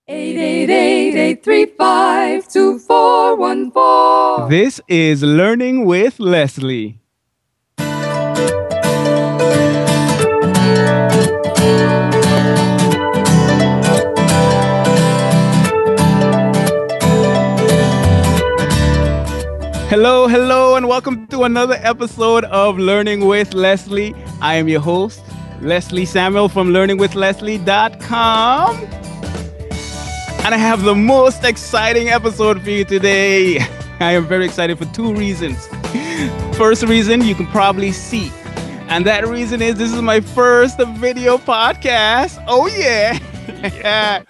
888-835-2414. This is Learning with Leslie. Hello, and welcome to another episode of Learning with Leslie. I am your host, Leslie Samuel from learningwithleslie.com. And I have the most exciting episode for you today. I am very excited for two reasons. First reason, you can probably see. And that reason is this is my first video podcast. Oh, yeah. Yeah.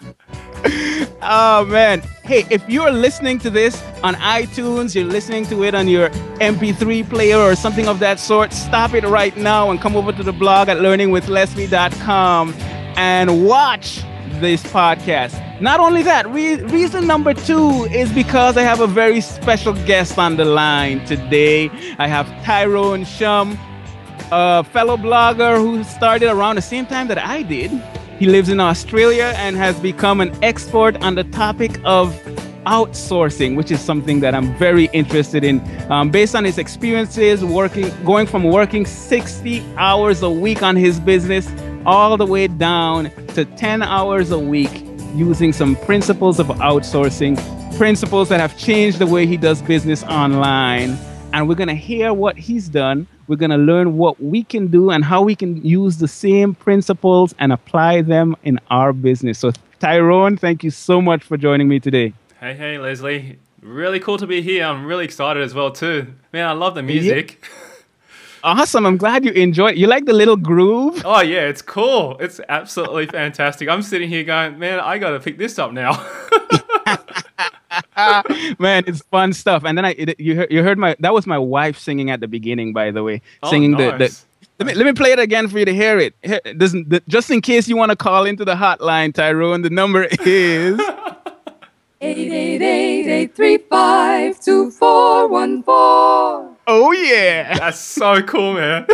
Oh, man. Hey, if you're listening to this on iTunes, you're listening to it on your MP3 player or something of that sort, stop it right now and come over to the blog at learningwithleslie.com and watch this podcast. Not only that, reason number two is because I have a very special guest on the line today. I have Tyrone Shum, a fellow blogger who started around the same time that I did. He lives in Australia and has become an expert on the topic of outsourcing, which is something that I'm very interested in. Based on his experiences going from working 60 hours a week on his business all the way down to 10 hours a week, using some principles of outsourcing, principles that have changed the way he does business online. And we're going to hear what he's done. We're going to learn what we can do and how we can use the same principles and apply them in our business. So Tyrone, thank you so much for joining me today. Hey, Leslie. Really cool to be here. I'm really excited as well, too. Man, I love the music. Yeah. Awesome. I'm glad you enjoyed it. You like the little groove? Oh, yeah, it's cool. It's absolutely fantastic. I'm sitting here going, man, I got to pick this up now. Man, it's fun stuff. And then you heard that was my wife singing at the beginning, by the way. Oh, Singing nice. Let me play it again for you to hear it. Just in case you want to call into the hotline, Tyrone, the number is 888-835-2414. Oh, yeah. That's so cool, man.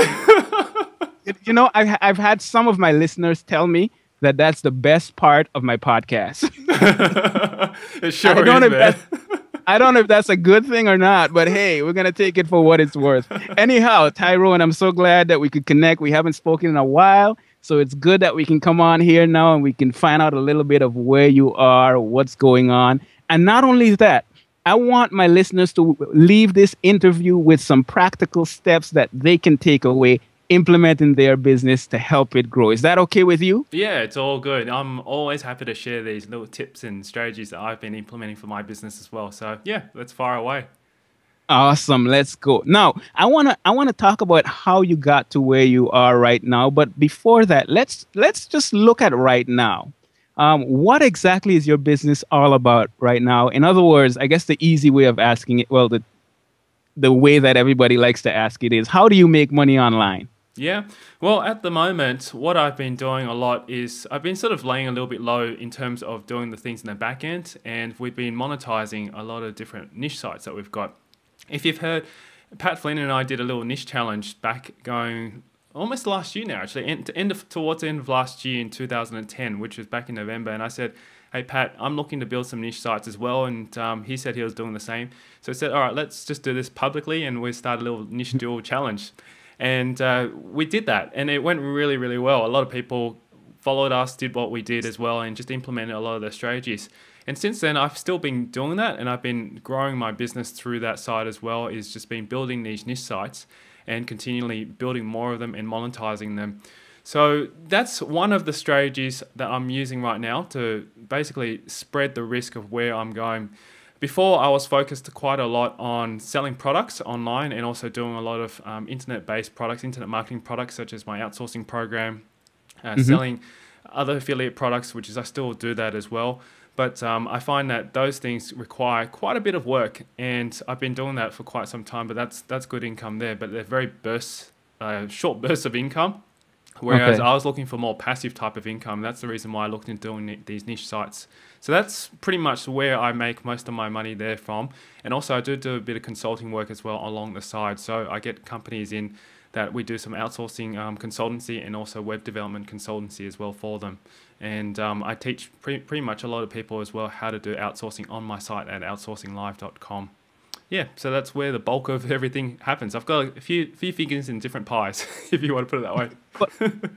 You know, I've had some of my listeners tell me that that's the best part of my podcast. It sure is, man. I don't know if that's a good thing or not, but hey, we're going to take it for what it's worth. Anyhow, Tyrone, I'm so glad that we could connect. We haven't spoken in a while, so it's good that we can come on here now and we can find out a little bit of where you are, what's going on. And not only that, I want my listeners to leave this interview with some practical steps that they can take away, implement in their business to help it grow. Is that okay with you? Yeah, it's all good. I'm always happy to share these little tips and strategies that I've been implementing for my business as well. So yeah, let's fire away. Awesome. Let's go. Now, I want to talk about how you got to where you are right now. But before that, let's just look at right now. What exactly is your business all about right now? In other words, I guess the easy way of asking it, well, the way that everybody likes to ask it is, how do you make money online? Yeah, well, at the moment, what I've been doing a lot is I've been sort of laying a little bit low in terms of doing the things in the back end, and we've been monetizing a lot of different niche sites that we've got. If you've heard, Pat Flynn and I did a little niche challenge back going almost last year now, actually, towards the end of last year in 2010, which was back in November, and I said, hey, Pat, I'm looking to build some niche sites as well, and he said he was doing the same. So I said, all right, let's just do this publicly, and we started a little niche duel challenge. And we did that, and it went really, really well. A lot of people followed us, did what we did as well, and just implemented a lot of the strategies. And since then, I've still been doing that, and I've been growing my business through that side as well, is just been building these niche sites and continually building more of them and monetizing them. So that's one of the strategies that I'm using right now to basically spread the risk of where I'm going. Before, I was focused quite a lot on selling products online and also doing a lot of internet-based products, internet marketing products, such as my outsourcing program, selling other affiliate products, which is I still do that as well. But I find that those things require quite a bit of work, and I've been doing that for quite some time, but that's good income there. But they're very short bursts of income, whereas I was looking for more passive type of income. That's the reason why I looked into doing these niche sites. So that's pretty much where I make most of my money there from. And also I do a bit of consulting work as well along the side. So I get companies in that we do some outsourcing consultancy and also web development consultancy as well for them. And I teach pretty much a lot of people as well how to do outsourcing on my site at outsourcinglive.com. Yeah, so that's where the bulk of everything happens. I've got a few fingers in different pies, if you want to put it that way.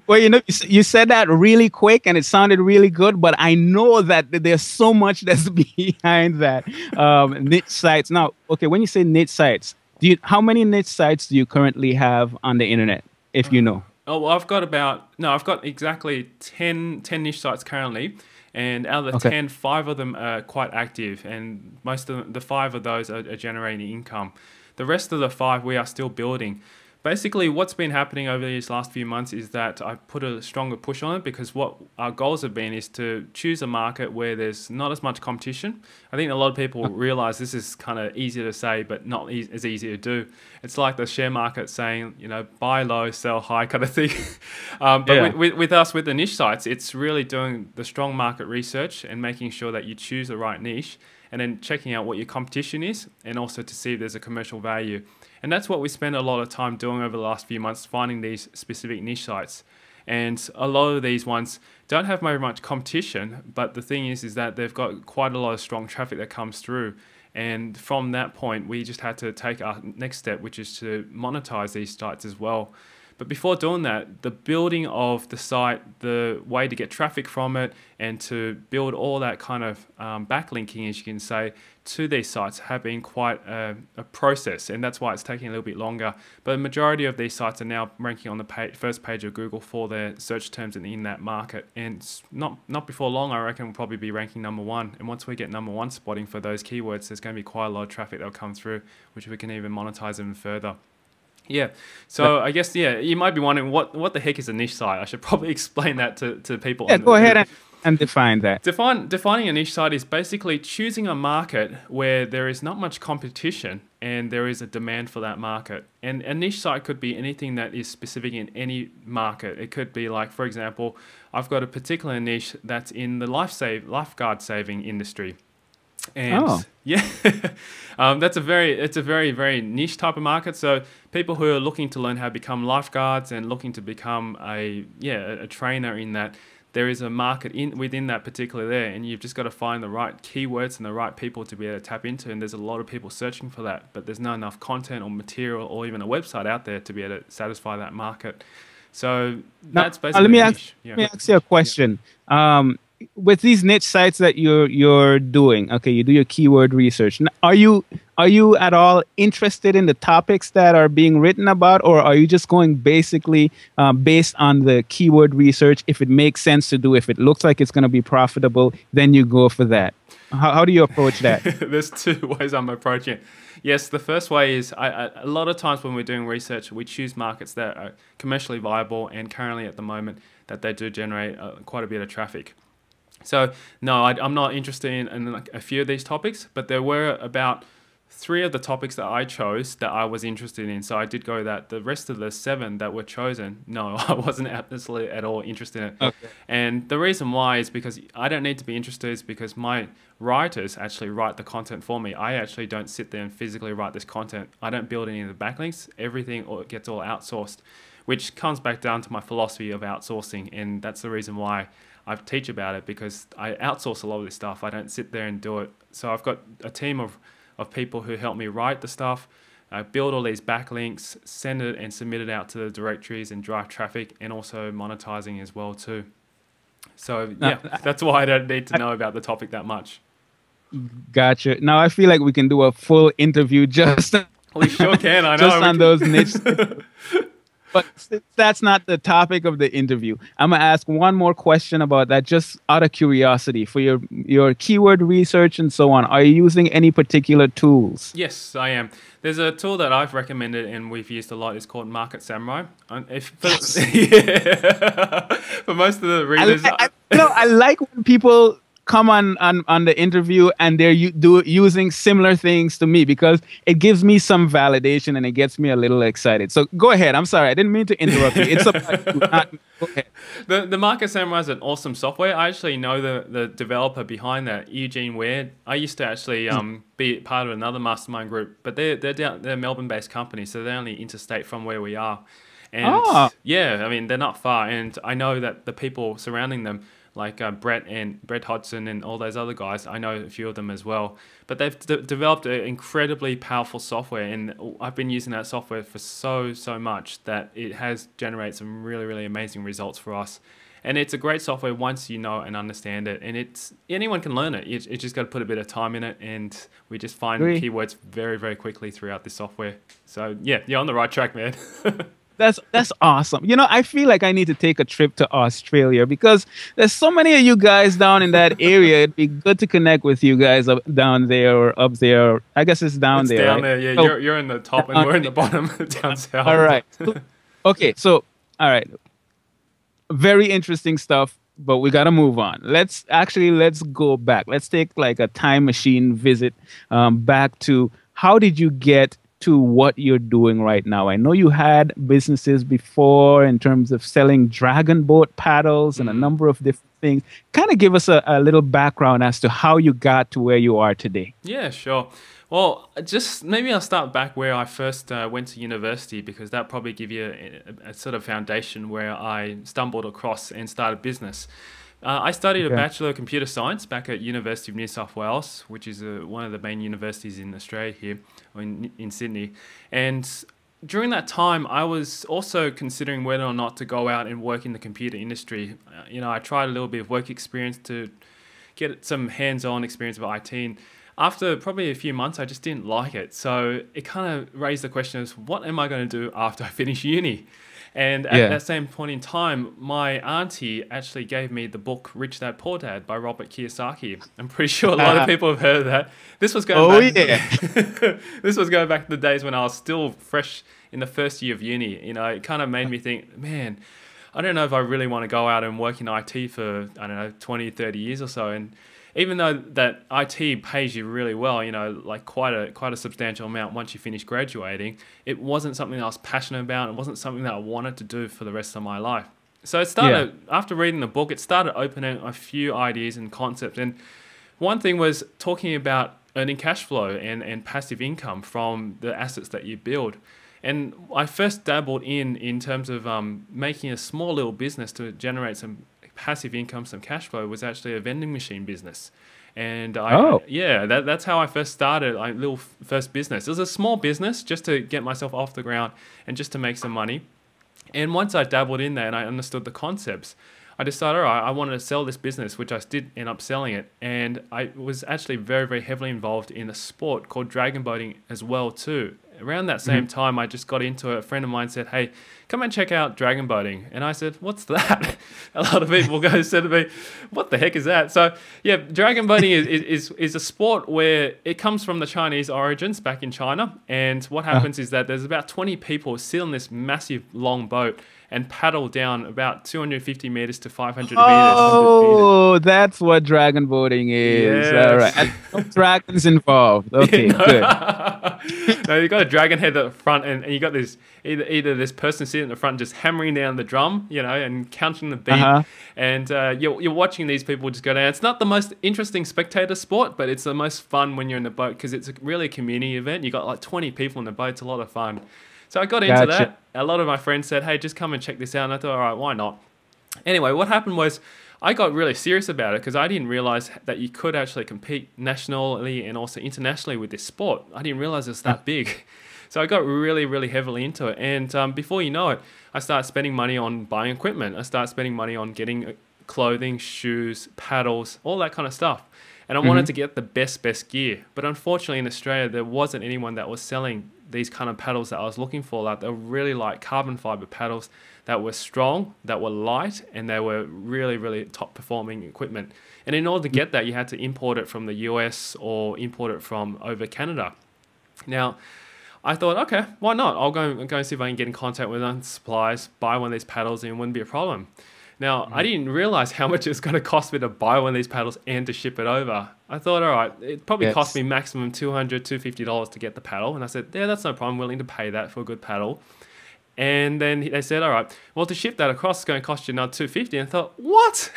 Well, you said that really quick and it sounded really good, but I know that there's so much that's behind that niche sites. Now, okay, when you say niche sites, how many niche sites do you currently have on the internet, if you know? Oh, well, I've got exactly 10 niche sites currently. And out of the 10, 5 of them are quite active, and most of the 5 of those are generating income. The rest of the 5 we are still building. Basically, what's been happening over these last few months is that I put a stronger push on it, because what our goals have been is to choose a market where there's not as much competition. I think a lot of people realize this is kind of easier to say, but not as easy to do. It's like the share market saying, buy low, sell high kind of thing. With us, with the niche sites, it's really doing the strong market research and making sure that you choose the right niche, and then checking out what your competition is, and also to see if there's a commercial value. And that's what we spend a lot of time doing over the last few months, finding these specific niche sites. And a lot of these ones don't have very much competition, but the thing is that they've got quite a lot of strong traffic that comes through. And from that point, we just had to take our next step, which is to monetize these sites as well. But before doing that, the building of the site, the way to get traffic from it, and to build all that kind of backlinking, as you can say, to these sites have been quite a process, and that's why it's taking a little bit longer. But the majority of these sites are now ranking on the first page of Google for their search terms in that market. And not before long, I reckon we'll probably be ranking #1. And once we get #1 spotting for those keywords, there's going to be quite a lot of traffic that'll come through, which we can even monetize even further. Yeah, so I guess, you might be wondering what the heck is a niche site. I should probably explain that to people. Yeah, go ahead and define that. Defining a niche site is basically choosing a market where there is not much competition and there is a demand for that market. And a niche site could be anything that is specific in any market. It could be like, for example, I've got a particular niche that's in the lifeguard saving industry. And it's a very, very niche type of market. So people who are looking to learn how to become lifeguards and looking to become a trainer in that, there is a market within that particular there, and you've just got to find the right keywords and the right people to be able to tap into. And there's a lot of people searching for that, but there's not enough content or material or even a website out there to be able to satisfy that market. So that's basically let me ask you a question. With these niche sites that you're doing, okay, you do your keyword research. Are you at all interested in the topics that are being written about, or are you just going basically based on the keyword research? If it makes sense to do, if it looks like it's going to be profitable, then you go for that. How do you approach that? There's 2 ways I'm approaching it. Yes, the first way is a lot of times when we're doing research, we choose markets that are commercially viable, and currently at the moment that they do generate quite a bit of traffic. So no, I'm not interested in like a few of these topics, but there were about 3 of the topics that I chose that I was interested in. So I did go that. The rest of the 7 that were chosen, no, I wasn't absolutely at all interested in it. Okay. And the reason why is because I don't need to be interested, is because my writers actually write the content for me. I actually don't sit there and physically write this content. I don't build any of the backlinks. Everything gets all outsourced, which comes back down to my philosophy of outsourcing. And that's the reason why I teach about it, because I outsource a lot of this stuff. I don't sit there and do it. So I've got a team of people who help me write the stuff, build all these backlinks, send it and submit it out to the directories and drive traffic, and also monetizing as well too. So that's why I don't need to know about the topic that much. Gotcha. Now I feel like we can do a full interview just we sure can. I know. Just on those niche. But that's not the topic of the interview. I'm going to ask one more question about that, just out of curiosity. For your keyword research and so on, are you using any particular tools? Yes, I am. There's a tool that I've recommended and we've used a lot. It's called Market Samurai. For most of the readers... I like when people come on the interview and they're using similar things to me, because it gives me some validation and it gets me a little excited. So go ahead. I'm sorry. I didn't mean to interrupt you. It's about go ahead. The Market Samurai is an awesome software. I actually know the developer behind that, Eugene Ware. I used to actually be part of another mastermind group, but they're a Melbourne-based company, so they're only interstate from where we are. And yeah, I mean, they're not far. And I know that the people surrounding them, like Brett Hodgson and all those other guys. I know a few of them as well. But they've developed an incredibly powerful software, and I've been using that software for so much that it has generated some really amazing results for us. And it's a great software once you know and understand it. And anyone can learn it. You just got to put a bit of time in it, and we just find keywords very quickly throughout this software. So yeah, you're on the right track, man. That's awesome. You know, I feel like I need to take a trip to Australia because there's so many of you guys down in that area. It'd be good to connect with you guys down there or up there. I guess it's down there. Down right? there, yeah. So, you're in the top and we're in the bottom down south. All right. Okay, so all right. Very interesting stuff, but we got to move on. Let's go back. Let's take like a time machine visit back to how did you get to what you're doing right now? I know you had businesses before in terms of selling Dragonboat paddles and a number of different things. Kind of give us a little background as to how you got to where you are today. Yeah, sure. Well, just maybe I'll start back where I first went to university, because that probably give you a sort of foundation where I stumbled across and started business. I studied a Bachelor of Computer Science back at University of New South Wales, which is one of the main universities in Australia here, or in Sydney. And during that time, I was also considering whether or not to go out and work in the computer industry. I tried a little bit of work experience to get some hands-on experience of IT. And after probably a few months, I just didn't like it. So it kind of raised the question of what am I going to do after I finish uni? And at that same point in time, my auntie actually gave me the book Rich Dad Poor Dad by Robert Kiyosaki. I'm pretty sure a lot of people have heard of that. This was going this was going back to the days when I was still fresh in the first year of uni. It kind of made me think, man, I don't know if I really want to go out and work in IT for, 20, 30 years or so. And even though that IT pays you really well, like quite a substantial amount once you finish graduating, it wasn't something I was passionate about. It wasn't something that I wanted to do for the rest of my life. So it started, after reading the book, it started opening a few ideas and concepts. And one thing was talking about earning cash flow and passive income from the assets that you build. And I first dabbled in terms of making a small little business to generate some passive income, some cash flow, was actually a vending machine business. And that's how I first started a little first business. It was a small business just to get myself off the ground and just to make some money. And once I dabbled in there and I understood the concepts, I decided, all right, I wanted to sell this business, which I did end up selling it. And I was actually very heavily involved in a sport called dragonboating as well too. Around that same time, I just got into it. A friend of mine said, hey, come and check out dragonboating. And I said, what's that? A lot of people said to me, what the heck is that? So yeah, dragonboating is a sport where it comes from the Chinese origins back in China. And what happens is that there's about 20 people sit on this massive long boat and paddle down about 250 meters to 500 meters. Oh, that's what dragon boating is. Yes. All right. And no dragons involved. Okay, good. No, you got a dragon head at the front, and you got this either this person sitting in the front just hammering down the drum, and counting the beat, and you're watching these people just go down. It's not the most interesting spectator sport, but it's the most fun when you're in the boat because it's really a community event. You got like 20 people in the boat. It's a lot of fun. So I got into that. A lot of my friends said, hey, just come and check this out. And I thought, all right, why not? Anyway, what happened was I got really serious about it because I didn't realize that you could actually compete nationally and also internationally with this sport. I didn't realize it was that big. So I got really heavily into it. And before you know it, I started spending money on buying equipment. I started spending money on getting clothing, shoes, paddles, all that kind of stuff. And I wanted to get the best gear. But unfortunately in Australia, there wasn't anyone that was selling these kind of paddles that I was looking for. Like, they were really like carbon fiber paddles that were strong, that were light, and they were really top performing equipment. And in order to get that, you had to import it from the US or import it from over Canada. Now, I thought, okay, why not? I'll go and see if I can get in contact with suppliers, buy one of these paddles, and it wouldn't be a problem. Now, I didn't realize how much it's going to cost me to buy one of these paddles and to ship it over. I thought, all right, it probably cost me maximum $200, $250 to get the paddle. And I said, yeah, that's no problem. I'm willing to pay that for a good paddle. And then they said, all right, well, to ship that across, it's going to cost you another $250. And I thought, what?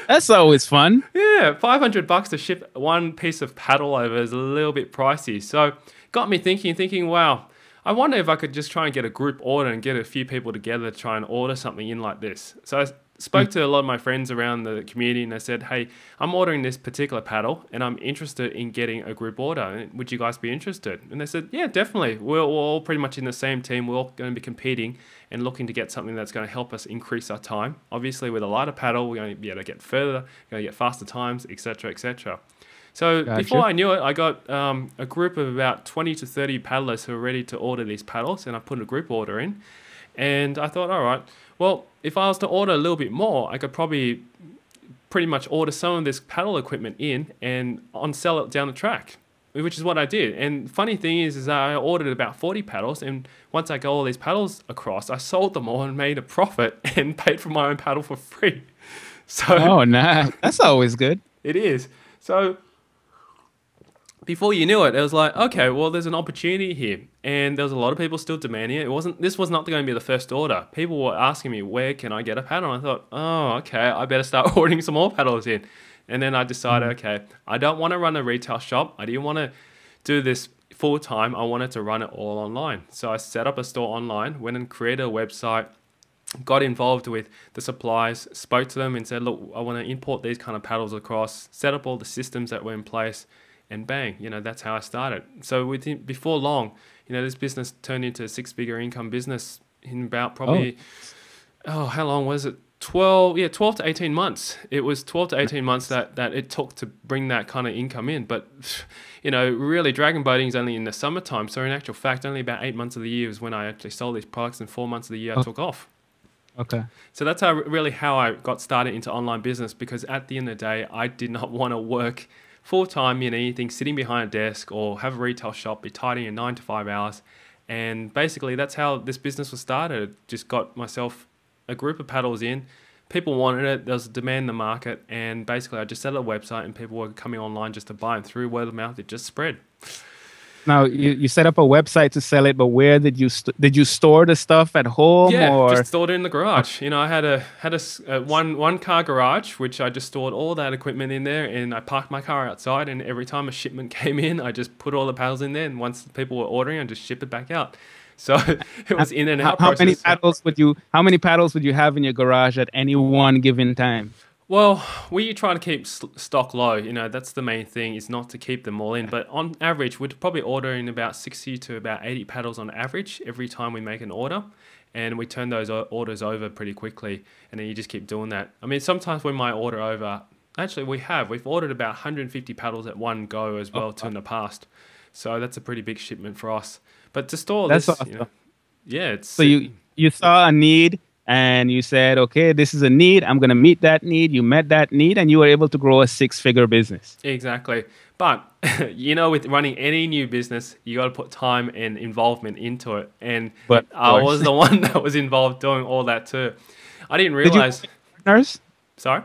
That's always fun. Yeah, $500 to ship one piece of paddle over is a little bit pricey. So got me thinking, wow, I wonder if I could just try and get a group order and get a few people together to try and order something in like this. So spoke to a lot of my friends around the community, and I said, hey, I'm ordering this particular paddle and I'm interested in getting a group order. Would you guys be interested? And they said, yeah, definitely. We're all pretty much in the same team. We're all going to be competing and looking to get something that's going to help us increase our time. Obviously, with a lighter paddle, we're going to be able to get further, we're going to get faster times, etc., etc. So before I knew it, I got a group of about 20 to 30 paddlers who were ready to order these paddles, and I put a group order in. And I thought, all right, well, if I was to order a little bit more, I could probably pretty much order some of this paddle equipment in and on-sell it down the track, which is what I did. And funny thing is I ordered about 40 paddles, and once I got all these paddles across, I sold them all and made a profit and paid for my own paddle for free. So oh, nice. That's always good. It is. So before you knew it, it was like, okay, well, there's an opportunity here. And there was a lot of people still demanding it. This was not going to be the first order. People were asking me, where can I get a paddle? And I thought, oh, okay, I better start ordering some more paddles in. And then I decided, okay, I don't want to run a retail shop. I didn't want to do this full time. I wanted to run it all online. So I set up a store online, went and created a website, got involved with the suppliers, spoke to them and said, look, I want to import these kind of paddles across, set up all the systems that were in place, and bang, that's how I started. So before long, this business turned into a 6-figure income business in about probably, how long was it? 12 to 18 months. It was 12 to 18 months that it took to bring that kind of income in. But, really dragon boating is only in the summertime. So in actual fact, only about 8 months of the year was when I actually sold these products, and 4 months of the year I took off. Okay. So that's how I got started into online business, because at the end of the day, I did not want to work full-time in anything, sitting behind a desk or have a retail shop, be tidying in 9 to 5 hours. And basically that's how this business was started. Just got myself a group of paddles in. People wanted it. There was a demand in the market. And basically I just set up a website and people were coming online just to buy them. Through word of mouth, it just spread. Now you set up a website to sell it, but where did you store the stuff at home? Yeah, or? just stored it in the garage. I had a one car garage, which I just stored all that equipment in there, and I parked my car outside. And every time a shipment came in, I just put all the paddles in there, and once people were ordering, I just ship it back out. So it was in and out. How many paddles would you have in your garage at any one given time? Well, we try to keep stock low. That's the main thing, is not to keep them all in. But on average, we're probably ordering about 60 to about 80 paddles on average every time we make an order. And we turn those orders over pretty quickly. And then you just keep doing that. I mean, sometimes we might order over... Actually, we've ordered about 150 paddles at one go as well in the past. So that's a pretty big shipment for us. But to store that's this... awesome. It's... So you saw a need... and you said, okay, this is a need. I'm going to meet that need. You met that need, and you were able to grow a 6-figure business. Exactly. But, with running any new business, you got to put time and involvement into it. And I was the one that was involved doing all that too. I didn't realize... Did you have partners? Sorry?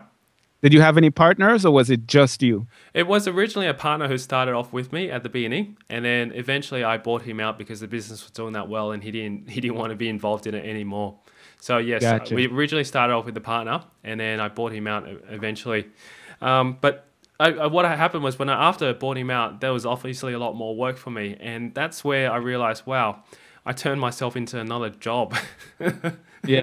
Did you have any partners, or was it just you? It was originally a partner who started off with me at the beginning, and then eventually I bought him out because the business was doing that well, and he didn't want to be involved in it anymore. So yes, Gotcha. We originally started off with the partner, and then I bought him out eventually. But what happened was after I bought him out, there was obviously a lot more work for me, and that's where I realized, wow, I turned myself into another job. Yeah.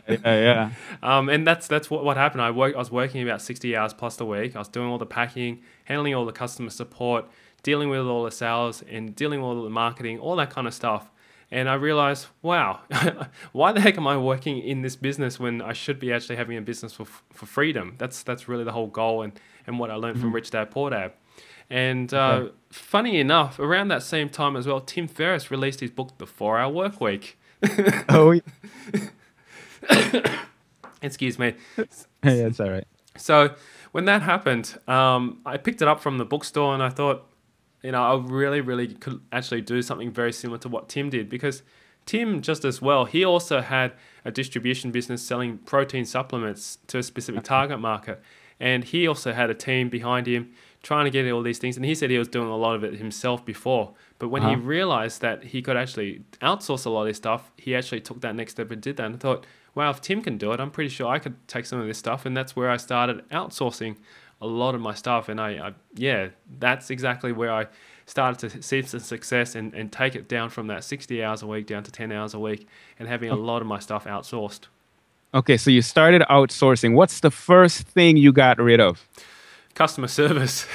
And that's what happened. I was working about 60 hours plus a week. I was doing all the packing, handling all the customer support, dealing with all the sales, and dealing with all the marketing, all that kind of stuff. And I realized, wow, why the heck am I working in this business when I should be actually having a business for freedom? That's really the whole goal, and what I learned from Rich Dad Poor Dad. And funny enough, around that same time as well, Tim Ferriss released his book, The 4-Hour Workweek. Oh, excuse me. Hey, that's all right. So when that happened, I picked it up from the bookstore, and I thought, I really, really could actually do something very similar to what Tim did, because Tim, just as well, he also had a distribution business selling protein supplements to a specific target market. And he also had a team behind him trying to get all these things. And he said he was doing a lot of it himself before. But when he realized that he could actually outsource a lot of this stuff, he actually took that next step and did that. And I thought, wow, if Tim can do it, I'm pretty sure I could take some of this stuff. And that's where I started outsourcing a lot of my stuff. And that's exactly where I started to see some success and take it down from that 60 hours a week down to 10 hours a week, and having a lot of my stuff outsourced. Okay, so you started outsourcing. What's the first thing you got rid of? Customer service.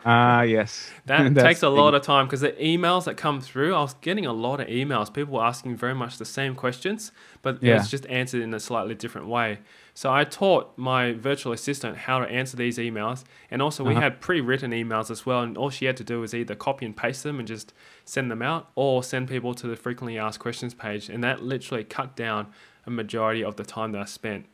Ah, yes. That That's takes a big. lot of time because the emails that come through, I was getting a lot of emails. People were asking very much the same questions, but it Yeah. was just answered in a slightly different way. So I taught my virtual assistant how to answer these emails. And also we Uh-huh. had pre-written emails as well. And all she had to do was either copy and paste them and just send them out, or send people to the frequently asked questions page. And that literally cut down a majority of the time that I spent.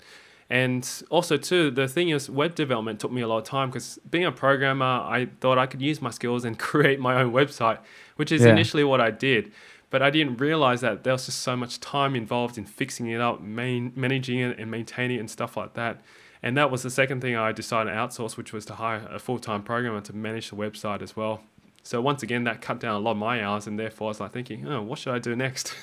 And also too, the thing is, web development took me a lot of time because being a programmer, I thought I could use my skills and create my own website, which is Yeah. initially what I did. But I didn't realize that there was just so much time involved in fixing it up, managing it and maintaining it and stuff like that. And that was the second thing I decided to outsource, which was to hire a full-time programmer to manage the website as well. So once again, that cut down a lot of my hours, and therefore I was like thinking, oh, what should I do next?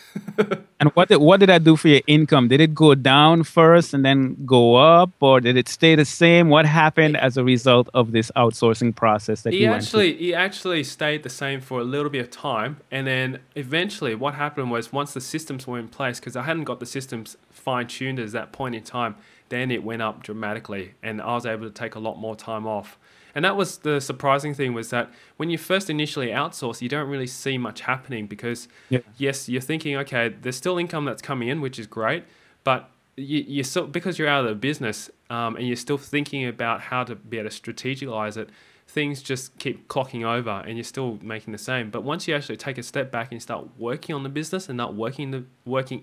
And what did that do for your income? Did it go down first and then go up, or did it stay the same? What happened as a result of this outsourcing process that you went through? He actually stayed the same for a little bit of time, and then eventually what happened was once the systems were in place, because I hadn't got the systems fine-tuned at that point in time, then it went up dramatically, and I was able to take a lot more time off. And that was the surprising thing, was that when you first initially outsource, you don't really see much happening because, Yeah. yes, you're thinking, okay, there's still income that's coming in, which is great, but you're still, because you're out of the business and you're still thinking about how to be able to strategize it, things just keep clocking over and you're still making the same. But once you actually take a step back and start working on the business and not working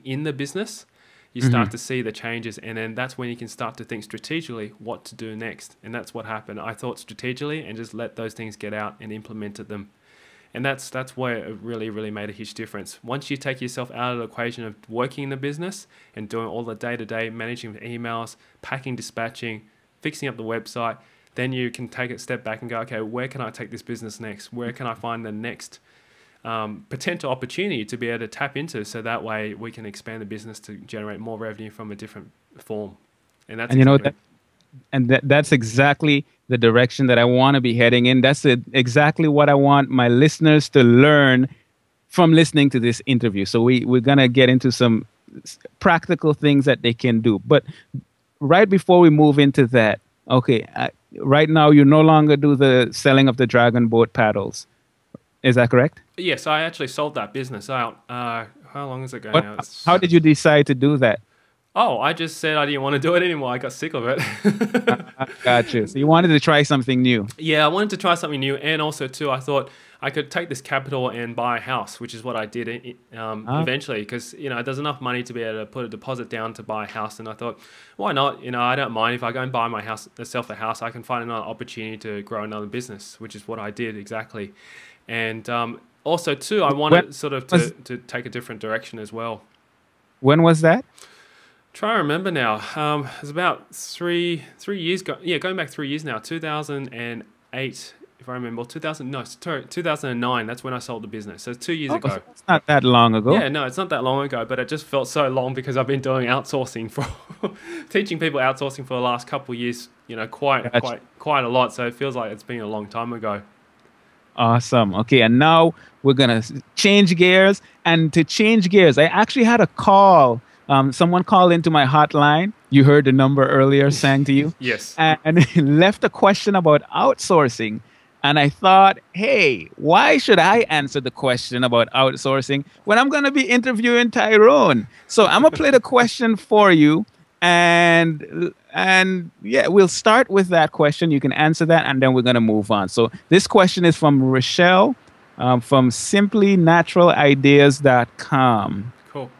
in the business, you start to see the changes, and then that's when you can start to think strategically what to do next. And that's what happened. I thought strategically and just let those things get out and implemented them. And that's where it really, really made a huge difference. Once you take yourself out of the equation of working in the business and doing all the day-to-day managing emails, packing, dispatching, fixing up the website, then you can take a step back and go, okay, where can I take this business next? Where can I find the next potential opportunity to be able to tap into, so that way we can expand the business to generate more revenue from a different form. And that's And you know exactly, that's exactly the direction that I want to be heading in. That's exactly what I want my listeners to learn from listening to this interview. So we're going to get into some practical things that they can do. But right before we move into that, okay, right now you no longer do the selling of the Dragonboat paddles. Is that correct? yes, I actually sold that business out. How long is it ago now? How did you decide to do that? Oh, I just said I didn't want to do it anymore. I got sick of it. Got you. So you wanted to try something new. Yeah, I wanted to try something new, and also too, I thought I could take this capital and buy a house, which is what I did eventually, because there's enough money to be able to put a deposit down to buy a house, and I thought, why not? I don't mind if I go and buy myself a house. I can find another opportunity to grow another business, which is what I did exactly, and also too, I wanted sort of to take a different direction as well. When was that? Try to remember now. It was about three years ago. Yeah, going back 3 years now. 2008, if I remember. 2009. That's when I sold the business. So 2 years ago. It's not that long ago. Yeah, no, it's not that long ago, but it just felt so long because I've been doing outsourcing for teaching people outsourcing for the last couple of years. Quite a lot. So it feels like it's been a long time ago. Awesome. Okay, and now we're gonna change gears. And to change gears, I actually had a call. Someone called into my hotline. You heard the number earlier sang to you. Yes. And left a question about outsourcing. And I thought, hey, why should I answer the question about outsourcing when I'm going to be interviewing Tyrone? So I'm going to play the question for you. And yeah, we'll start with that question. You can answer that, and then we're going to move on. So this question is from Rochelle from simplynaturalideas.com. Cool.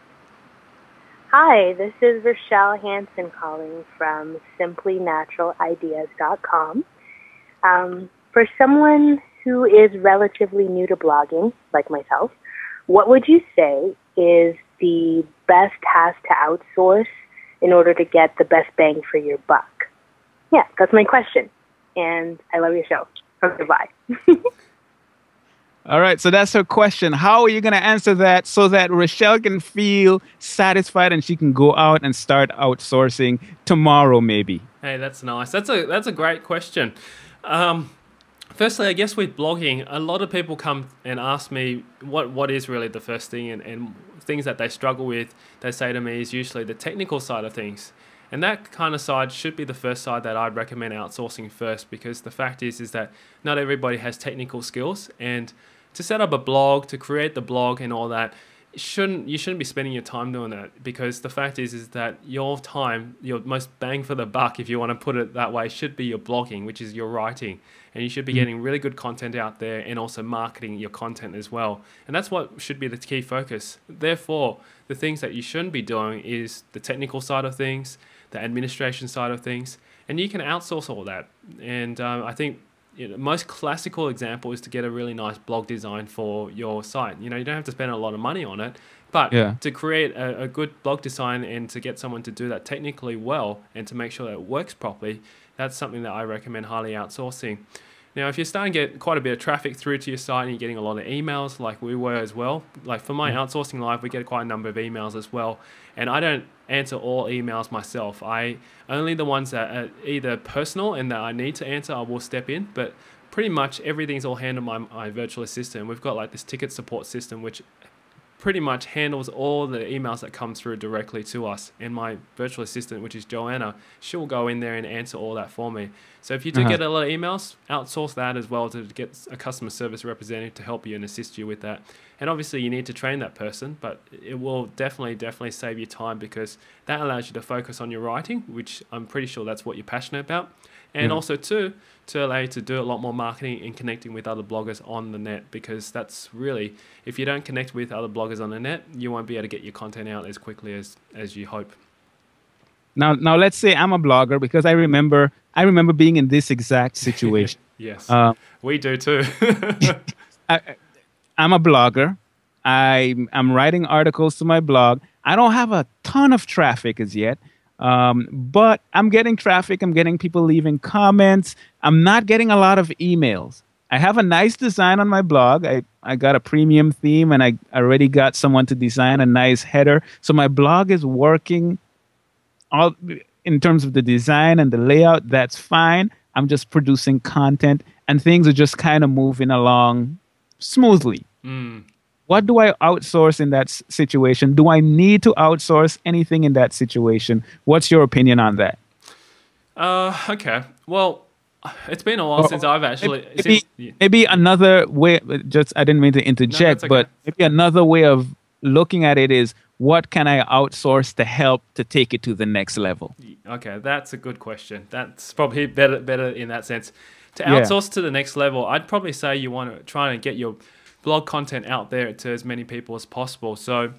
Hi, this is Rochelle Hansen calling from simplynaturalideas.com. For someone who is relatively new to blogging, like myself, what would you say is the best task to outsource in order to get the best bang for your buck? Yeah, that's my question. And I love your show. Goodbye. All right, so that's her question. How are you going to answer that so that Rochelle can feel satisfied and she can go out and start outsourcing tomorrow, maybe? Hey, that's nice. That's a great question. Firstly, I guess with blogging, a lot of people come and ask me what is really the first thing, and things that they struggle with, they say to me, is usually the technical side of things. And that kind of side should be the first side that I'd recommend outsourcing first, because the fact is that not everybody has technical skills, and to set up a blog, to create the blog and all that, you shouldn't be spending your time doing that, because the fact is that your time, your most bang for the buck, if you want to put it that way, should be your blogging, which is your writing. And you should be getting really good content out there and also marketing your content as well. And that's what should be the key focus. Therefore, the things that you shouldn't be doing is the technical side of things, the administration side of things, and you can outsource all that. And I think most classical example is to get a really nice blog design for your site. You don't have to spend a lot of money on it, but to create a good blog design and to get someone to do that technically well and to make sure that it works properly, that's something that I recommend highly outsourcing. Now, if you're starting to get quite a bit of traffic through to your site and you're getting a lot of emails like we were as well, like for my Outsourcing Live, we get quite a number of emails as well. And I don't answer all emails myself. Only the ones that are either personal and that I need to answer, I will step in. But pretty much everything's all handled by my virtual assistant. We've got like this ticket support system, which pretty much handles all the emails that come through directly to us. And my virtual assistant, which is Joanna, she'll go in there and answer all that for me. So if you do get a lot of emails, outsource that as well to get a customer service representative to help you and assist you with that. And obviously you need to train that person, but it will definitely save you time, because that allows you to focus on your writing, which I'm pretty sure that's what you're passionate about. And also too, to allow you to do a lot more marketing and connecting with other bloggers on the net, because that's really, if you don't connect with other bloggers on the net, you won't be able to get your content out as quickly as you hope. Now let's say I'm a blogger, because I remember being in this exact situation. Yes, we do too. I'm a blogger. I'm writing articles to my blog. I don't have a ton of traffic as yet. But I'm getting traffic. I'm getting people leaving comments. I'm not getting a lot of emails. I have a nice design on my blog. I got a premium theme, and I already got someone to design a nice header. So my blog is working all in terms of the design and the layout. That's fine. I'm just producing content, and things are just kind of moving along smoothly. What do I outsource in that situation? Do I need to outsource anything in that situation? What's your opinion on that? Okay. Well, it's been a while since I've actually... Maybe another way, I didn't mean to interject, but maybe another way of looking at it is, what can I outsource to help to take it to the next level? Okay, that's a good question. That's probably better in that sense. To outsource to the next level, I'd probably say you want to try and get your blog content out there to as many people as possible. So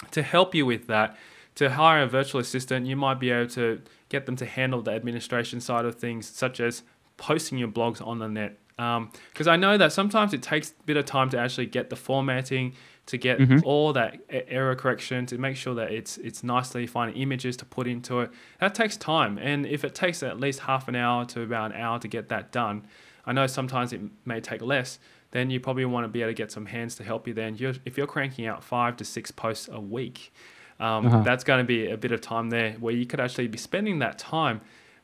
to help you with that, to hire a virtual assistant, you might be able to get them to handle the administration side of things, such as posting your blogs on the net. Because I know that sometimes it takes a bit of time to actually get the formatting, to get all that error correction, to make sure that it's nicely finding images to put into it. That takes time. And if it takes at least half an hour to about an hour to get that done, I know sometimes it may take less, then you probably want to be able to get some hands to help you then. If you're cranking out 5 to 6 posts a week, that's going to be a bit of time there where you could actually be spending that time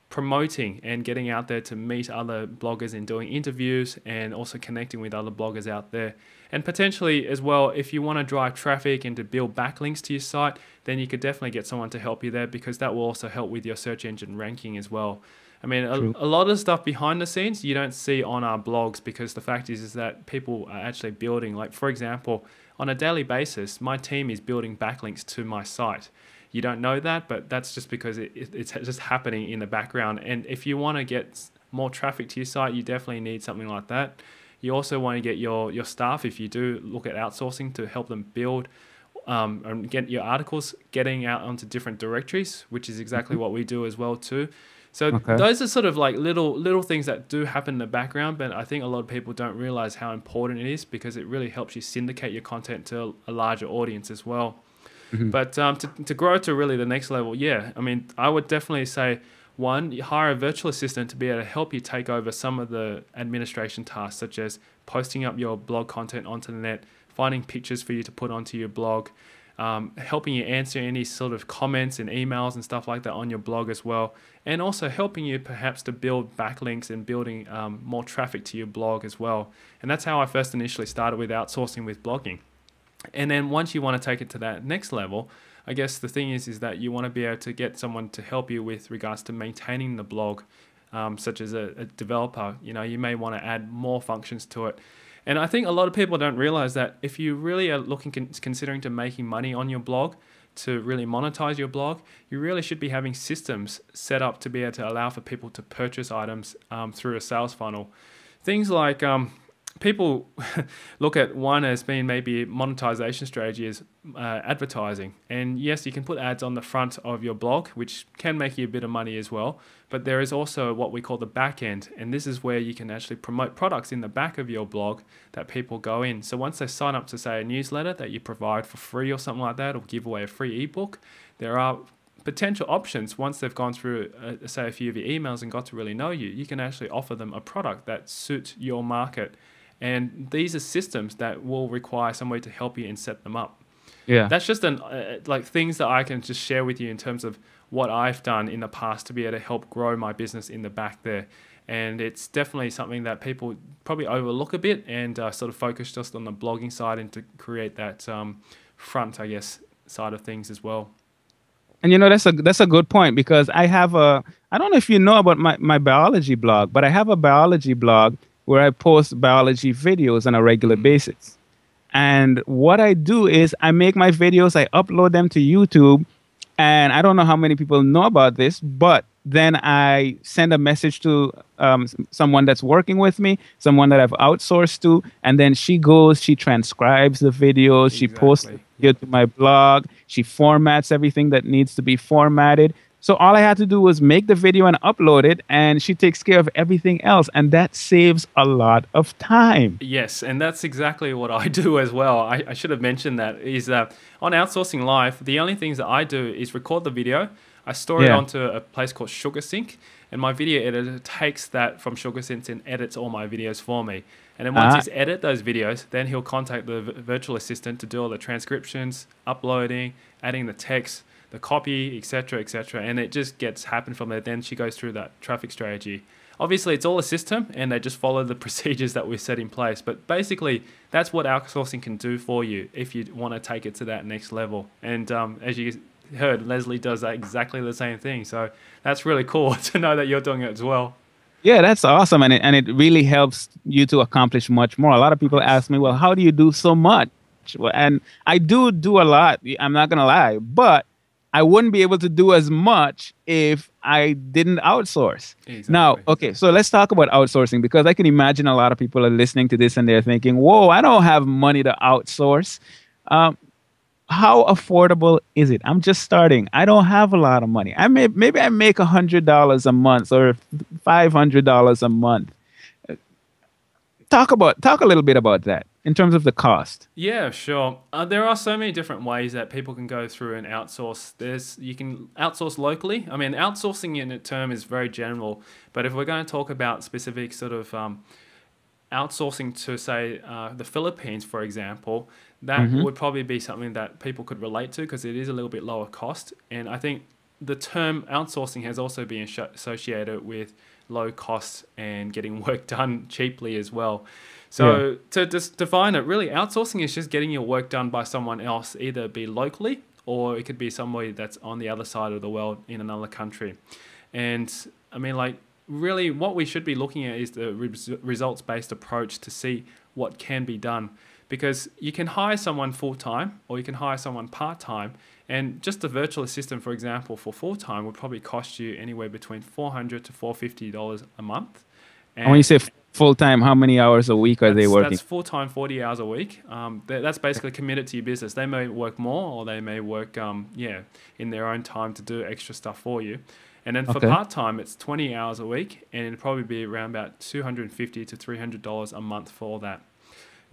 promoting and getting out there to meet other bloggers and doing interviews, and also connecting with other bloggers out there. And potentially as well, if you want to drive traffic and to build backlinks to your site, then you could definitely get someone to help you there, because that will also help with your search engine ranking as well. I mean, a lot of stuff behind the scenes you don't see on our blogs, because the fact is that people are actually building, like for example, on a daily basis, my team is building backlinks to my site. You don't know that, but that's just because it's just happening in the background. And if you want to get more traffic to your site, you definitely need something like that. You also want to get your staff, if you do look at outsourcing, to help them build and get your articles getting out onto different directories, which is exactly what we do as well too. So those are sort of like little things that do happen in the background, but I think a lot of people don't realize how important it is, because it really helps you syndicate your content to a larger audience as well. But to grow to really the next level, I mean, I would definitely say, one, you hire a virtual assistant to be able to help you take over some of the administration tasks, such as posting up your blog content onto the net, finding pictures for you to put onto your blog, helping you answer any sort of comments and emails and stuff like that on your blog as well, and also helping you perhaps to build backlinks and building more traffic to your blog as well. And that's how I first initially started with outsourcing with blogging. And then once you want to take it to that next level, I guess the thing is that you want to be able to get someone to help you with regards to maintaining the blog, such as a developer. You know, you may want to add more functions to it. And I think a lot of people don't realize that if you really are considering to making money on your blog, to really monetize your blog, you really should be having systems set up to be able to allow for people to purchase items through a sales funnel. Things like people look at one as being maybe monetization strategy is advertising. And yes, you can put ads on the front of your blog, which can make you a bit of money as well. But there is also what we call the back end. And this is where you can actually promote products in the back of your blog that people go in. So once they sign up to, say, a newsletter that you provide for free or something like that, or give away a free ebook, there are potential options. Once they've gone through, say, a few of your emails and got to really know you, you can actually offer them a product that suits your market. And these are systems that will require somebody to help you and set them up. Yeah. That's just like things that I can just share with you in terms of what I've done in the past to be able to help grow my business in the back there. And it's definitely something that people probably overlook a bit and sort of focus just on the blogging side and to create that front, I guess, side of things as well. And you know, that's a good point, because I don't know if you know about my biology blog, but I have a biology blog where I post biology videos on a regular basis. And what I do is I make my videos, I upload them to YouTube, and I don't know how many people know about this, but then I send a message to someone that's working with me, someone that I've outsourced to, and then she transcribes the videos, she posts the video to my blog, she formats everything that needs to be formatted. So all I had to do was make the video and upload it, and she takes care of everything else, and that saves a lot of time. Yes, and that's exactly what I do as well. I should have mentioned that, is on Outsourcing Live, the only things that I do is record the video, I store it onto a place called SugarSync, and my video editor takes that from SugarSync and edits all my videos for me. And then once he's edited those videos, then he'll contact the virtual assistant to do all the transcriptions, uploading, adding the text, the copy, etc., etc., and it just gets happened from there. Then she goes through that traffic strategy. Obviously, it's all a system, and they just follow the procedures that we set in place. But basically, that's what outsourcing can do for you if you want to take it to that next level. And as you heard, Leslie does exactly the same thing. So that's really cool to know that you're doing it as well. Yeah, that's awesome, and it really helps you to accomplish much more. A lot of people ask me, well, how do you do so much? And I do a lot. I'm not gonna lie, but I wouldn't be able to do as much if I didn't outsource. Exactly. Now, okay, so let's talk about outsourcing, because I can imagine a lot of people are listening to this and they're thinking, whoa, I don't have money to outsource. How affordable is it? I'm just starting. I don't have a lot of money. Maybe I make $100 a month or $500 a month. Talk a little bit about that in terms of the cost. Yeah, sure. There are so many different ways that people can go through and outsource. You can outsource locally. I mean, outsourcing in a term is very general, but if we're going to talk about specific sort of outsourcing to, say, the Philippines, for example, that would probably be something that people could relate to, because it is a little bit lower cost. And I think the term outsourcing has also been associated with low costs and getting work done cheaply as well. So to just define it, really, outsourcing is just getting your work done by someone else, either be locally or it could be somebody that's on the other side of the world in another country. And I mean, like, really what we should be looking at is the results-based approach to see what can be done. Because you can hire someone full-time or you can hire someone part-time, and just a virtual assistant, for example, for full-time would probably cost you anywhere between $400 to $450 a month. And when you say full-time, how many hours a week are they working? That's full-time, 40 hours a week. That's basically committed to your business. They may work more, or they may work in their own time to do extra stuff for you. And then for part-time, it's 20 hours a week, and it'd probably be around about $250 to $300 a month for that.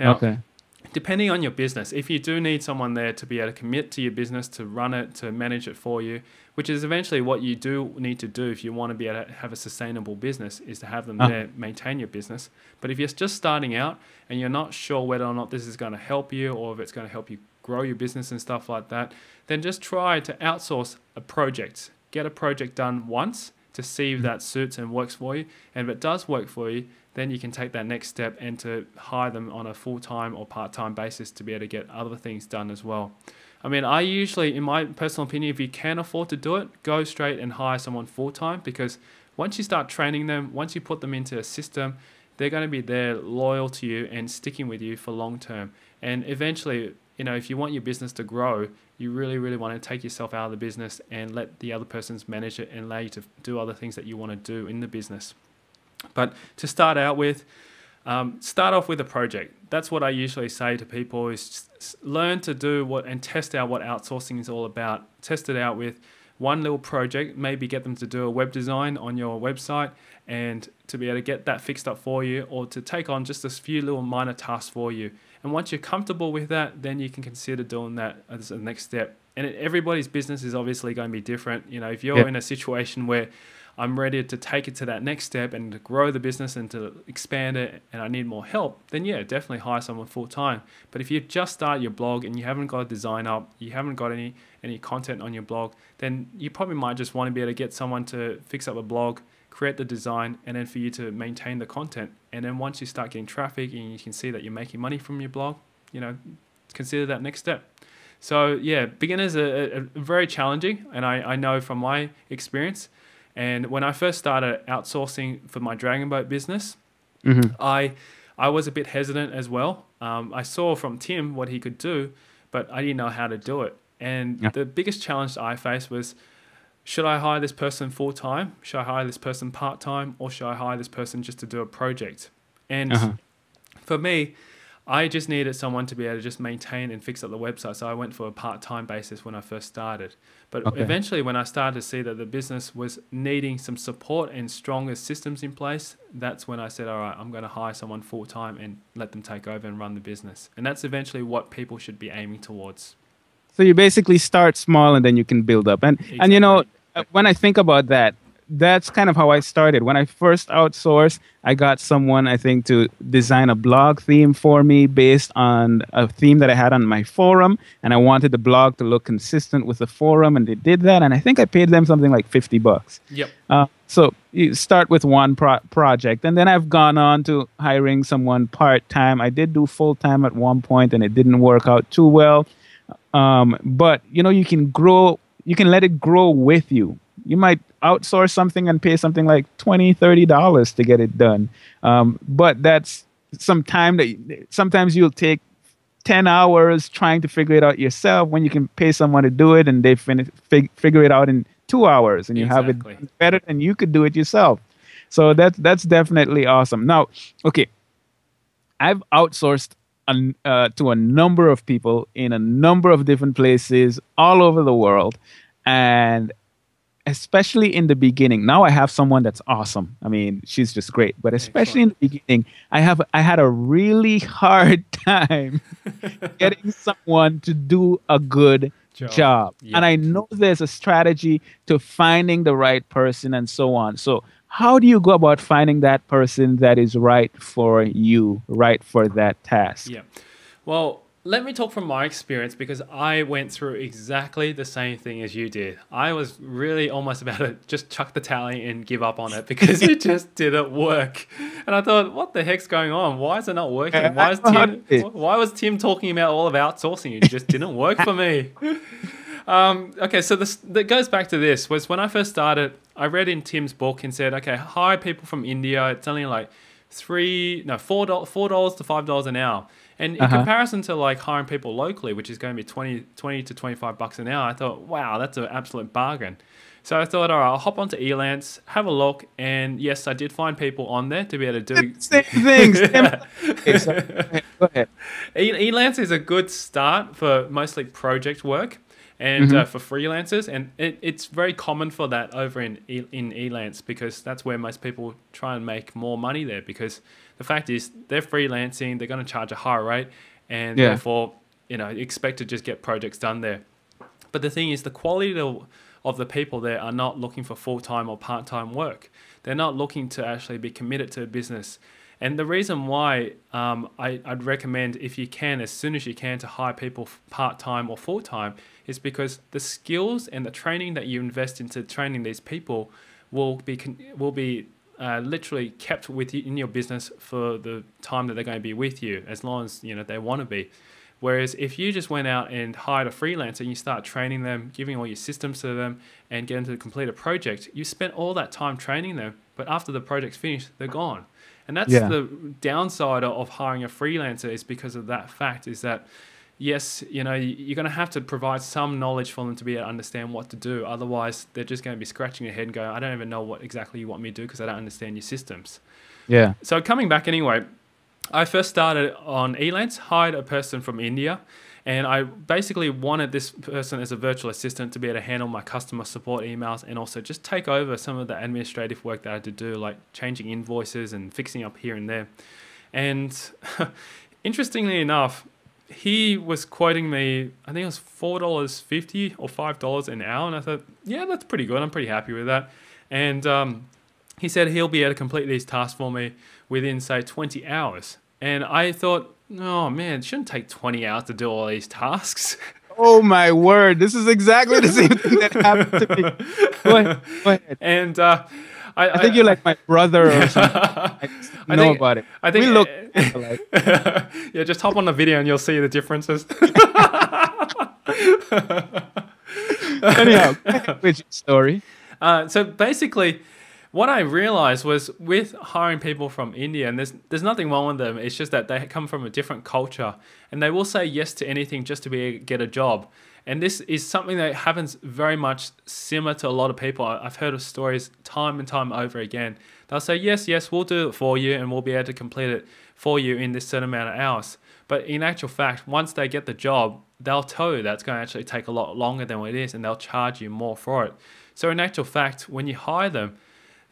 Now, depending on your business, if you do need someone there to be able to commit to your business, to run it, to manage it for you, which is eventually what you do need to do if you want to be able to have a sustainable business, is to have them there, maintain your business. But if you're just starting out and you're not sure whether or not this is going to help you, or if it's going to help you grow your business and stuff like that, then just try to outsource a project. Get a project done once to see if that suits and works for you. And if it does work for you, then you can take that next step and to hire them on a full-time or part-time basis to be able to get other things done as well. I mean, I usually, in my personal opinion, if you can afford to do it, go straight and hire someone full-time, because once you start training them, once you put them into a system, they're going to be there loyal to you and sticking with you for long term. And eventually, if you want your business to grow, you really, really want to take yourself out of the business and let the other persons manage it and allow you to do other things that you want to do in the business. But to start out with, start off with a project. That's what I usually say to people, is just learn to do and test out what outsourcing is all about. Test it out with one little project, maybe get them to do a web design on your website and to be able to get that fixed up for you, or to take on just a few little minor tasks for you. And once you're comfortable with that, then you can consider doing that as the next step. And everybody's business is obviously going to be different. If you're in a situation where I'm ready to take it to that next step and to grow the business and to expand it, and I need more help, then yeah, definitely hire someone full time. But if you just start your blog and you haven't got a design up, you haven't got any content on your blog, then you probably might just want to be able to get someone to fix up a blog, create the design, and then for you to maintain the content. And then once you start getting traffic and you can see that you're making money from your blog, consider that next step. So yeah, beginners are very challenging, and I know from my experience. And when I first started outsourcing for my Dragonboat business, I was a bit hesitant as well. I saw from Tim what he could do, but I didn't know how to do it. And the biggest challenge I faced was, should I hire this person full-time? Should I hire this person part-time? Or should I hire this person just to do a project? And for me, I just needed someone to be able to just maintain and fix up the website. So I went for a part-time basis when I first started. But eventually, when I started to see that the business was needing some support and stronger systems in place, that's when I said, all right, I'm going to hire someone full-time and let them take over and run the business. And that's eventually what people should be aiming towards. So you basically start small and then you can build up. And when I think about that, that's kind of how I started. When I first outsourced, I got someone, I think, to design a blog theme for me based on a theme that I had on my forum. And I wanted the blog to look consistent with the forum, and they did that. And I think I paid them something like $50. Yep. So you start with one project, and then I've gone on to hiring someone part-time. I did do full-time at one point, and it didn't work out too well. But, you can grow, you can let it grow with you. You might outsource something and pay something like $20, $30 to get it done. But that's some time that sometimes you'll take 10 hours trying to figure it out yourself, when you can pay someone to do it and they figure it out in 2 hours, and you have it better than you could do it yourself. So that's definitely awesome. Now, okay, I've outsourced to a number of people in a number of different places all over the world, and especially in the beginning. Now I have someone that's awesome. I mean, she's just great. But especially in the beginning, I had a really hard time getting someone to do a good job. Yep. And I know there's a strategy to finding the right person and so on. So how do you go about finding that person that is right for you, right for that task? Yeah. Well, let me talk from my experience, because I went through exactly the same thing as you did. I was really almost about to just chuck the towel in and give up on it, because it just didn't work. And I thought, what the heck's going on? Why is it not working? Why was Tim talking about all of outsourcing? It just didn't work for me. Okay, so that goes back to this. Was when I first started, I read in Tim's book and said, okay, hire people from India. It's only like $4 to $5 an hour. And in comparison to like hiring people locally, which is going to be $20 to $25 an hour, I thought, wow, that's an absolute bargain. So I thought, all right, I'll hop onto Elance, have a look, and yes, I did find people on there to be able to do same things. Go ahead. Elance is a good start for mostly project work and for freelancers, and it's very common for that over in Elance, because that's where most people try and make more money there, because the fact is they're freelancing, they're going to charge a higher rate, and therefore expect to just get projects done there. But the thing is, the quality of the people there are not looking for full-time or part-time work. They're not looking to actually be committed to a business. And the reason why I'd recommend, if you can, as soon as you can, to hire people part-time or full-time, is because the skills and the training that you invest into training these people will be literally kept with you in your business for the time that they're going to be with you, as long as they want to be. Whereas if you just went out and hired a freelancer and you start training them, giving all your systems to them and get them to complete a project, you spent all that time training them, but after the project's finished, they're gone. And that's the downside of hiring a freelancer, is because of that fact, is that yes, you're going to have to provide some knowledge for them to be able to understand what to do. Otherwise, they're just going to be scratching their head and going, I don't even know what exactly you want me to do because I don't understand your systems. Yeah. So coming back anyway, I first started on Elance, hired a person from India, and I basically wanted this person as a virtual assistant to be able to handle my customer support emails and also just take over some of the administrative work that I had to do, like changing invoices and fixing up here and there. And interestingly enough, he was quoting me, I think it was $4.50 or $5 an hour. And I thought, yeah, that's pretty good. I'm pretty happy with that. And he said he'll be able to complete these tasks for me within, say, 20 hours. And I thought, oh, man, it shouldn't take 20 hours to do all these tasks. Oh, my word. This is exactly the same thing that happened to me. Go ahead. And I think you're like my brother or something. I know about it. I think we look alike. Yeah, just hop on the video and you'll see the differences. Anyhow, which story? So basically, what I realized was with hiring people from India, and there's nothing wrong with them. It's just that they come from a different culture, and they will say yes to anything just to be able to get a job. And this is something that happens very much similar to a lot of people. I've heard of stories time and time over again. They'll say, yes, we'll do it for you and we'll be able to complete it for you in this certain amount of hours. But in actual fact, once they get the job, they'll tell you that's going to actually take a lot longer than what it is, and they'll charge you more for it. So in actual fact, when you hire them,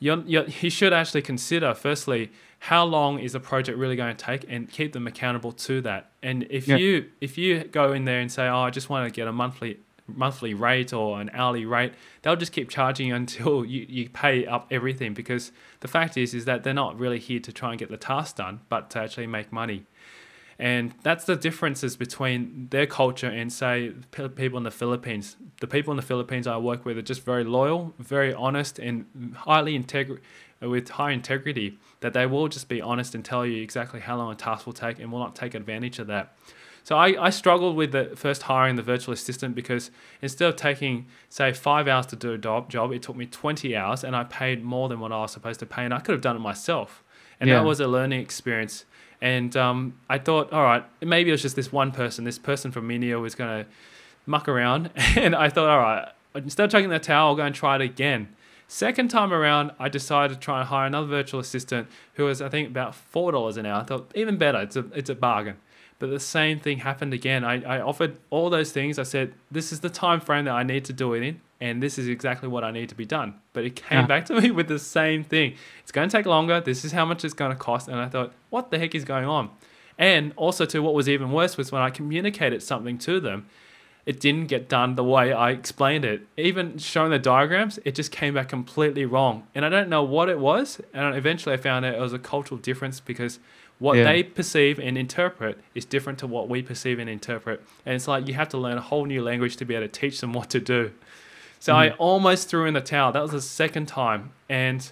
you should actually consider, firstly, how long is a project really going to take, and keep them accountable to that. And if you go in there and say, oh, I just want to get a monthly rate or an hourly rate, they'll just keep charging you until you pay up everything, because the fact is that they're not really here to try and get the task done, but to actually make money. And that's the differences between their culture and, say, people in the Philippines. The people in the Philippines I work with are just very loyal, very honest, and with high integrity, that they will just be honest and tell you exactly how long a task will take and will not take advantage of that. So I struggled with the first hiring the virtual assistant, because instead of taking, say, 5 hours to do a job, it took me 20 hours, and I paid more than what I was supposed to pay, and I could have done it myself. And that was a learning experience. And I thought, all right, maybe it was just this person from India was going to muck around. And I thought, all right, instead of taking the towel, I'll go and try it again. Second time around, I decided to try and hire another virtual assistant who was, I think, about $4 an hour. I thought, even better, it's a bargain. But the same thing happened again. I offered all those things. I said, this is the time frame that I need to do it in, and this is exactly what I need to be done. But it came back to me with the same thing. It's going to take longer. This is how much it's going to cost. And I thought, what the heck is going on? And also, too, what was even worse was when I communicated something to them, it didn't get done the way I explained it. Even showing the diagrams, it just came back completely wrong. And I don't know what it was. And eventually I found out it was a cultural difference, because what they perceive and interpret is different to what we perceive and interpret. And it's like you have to learn a whole new language to be able to teach them what to do. So I almost threw in the towel. That was the second time. And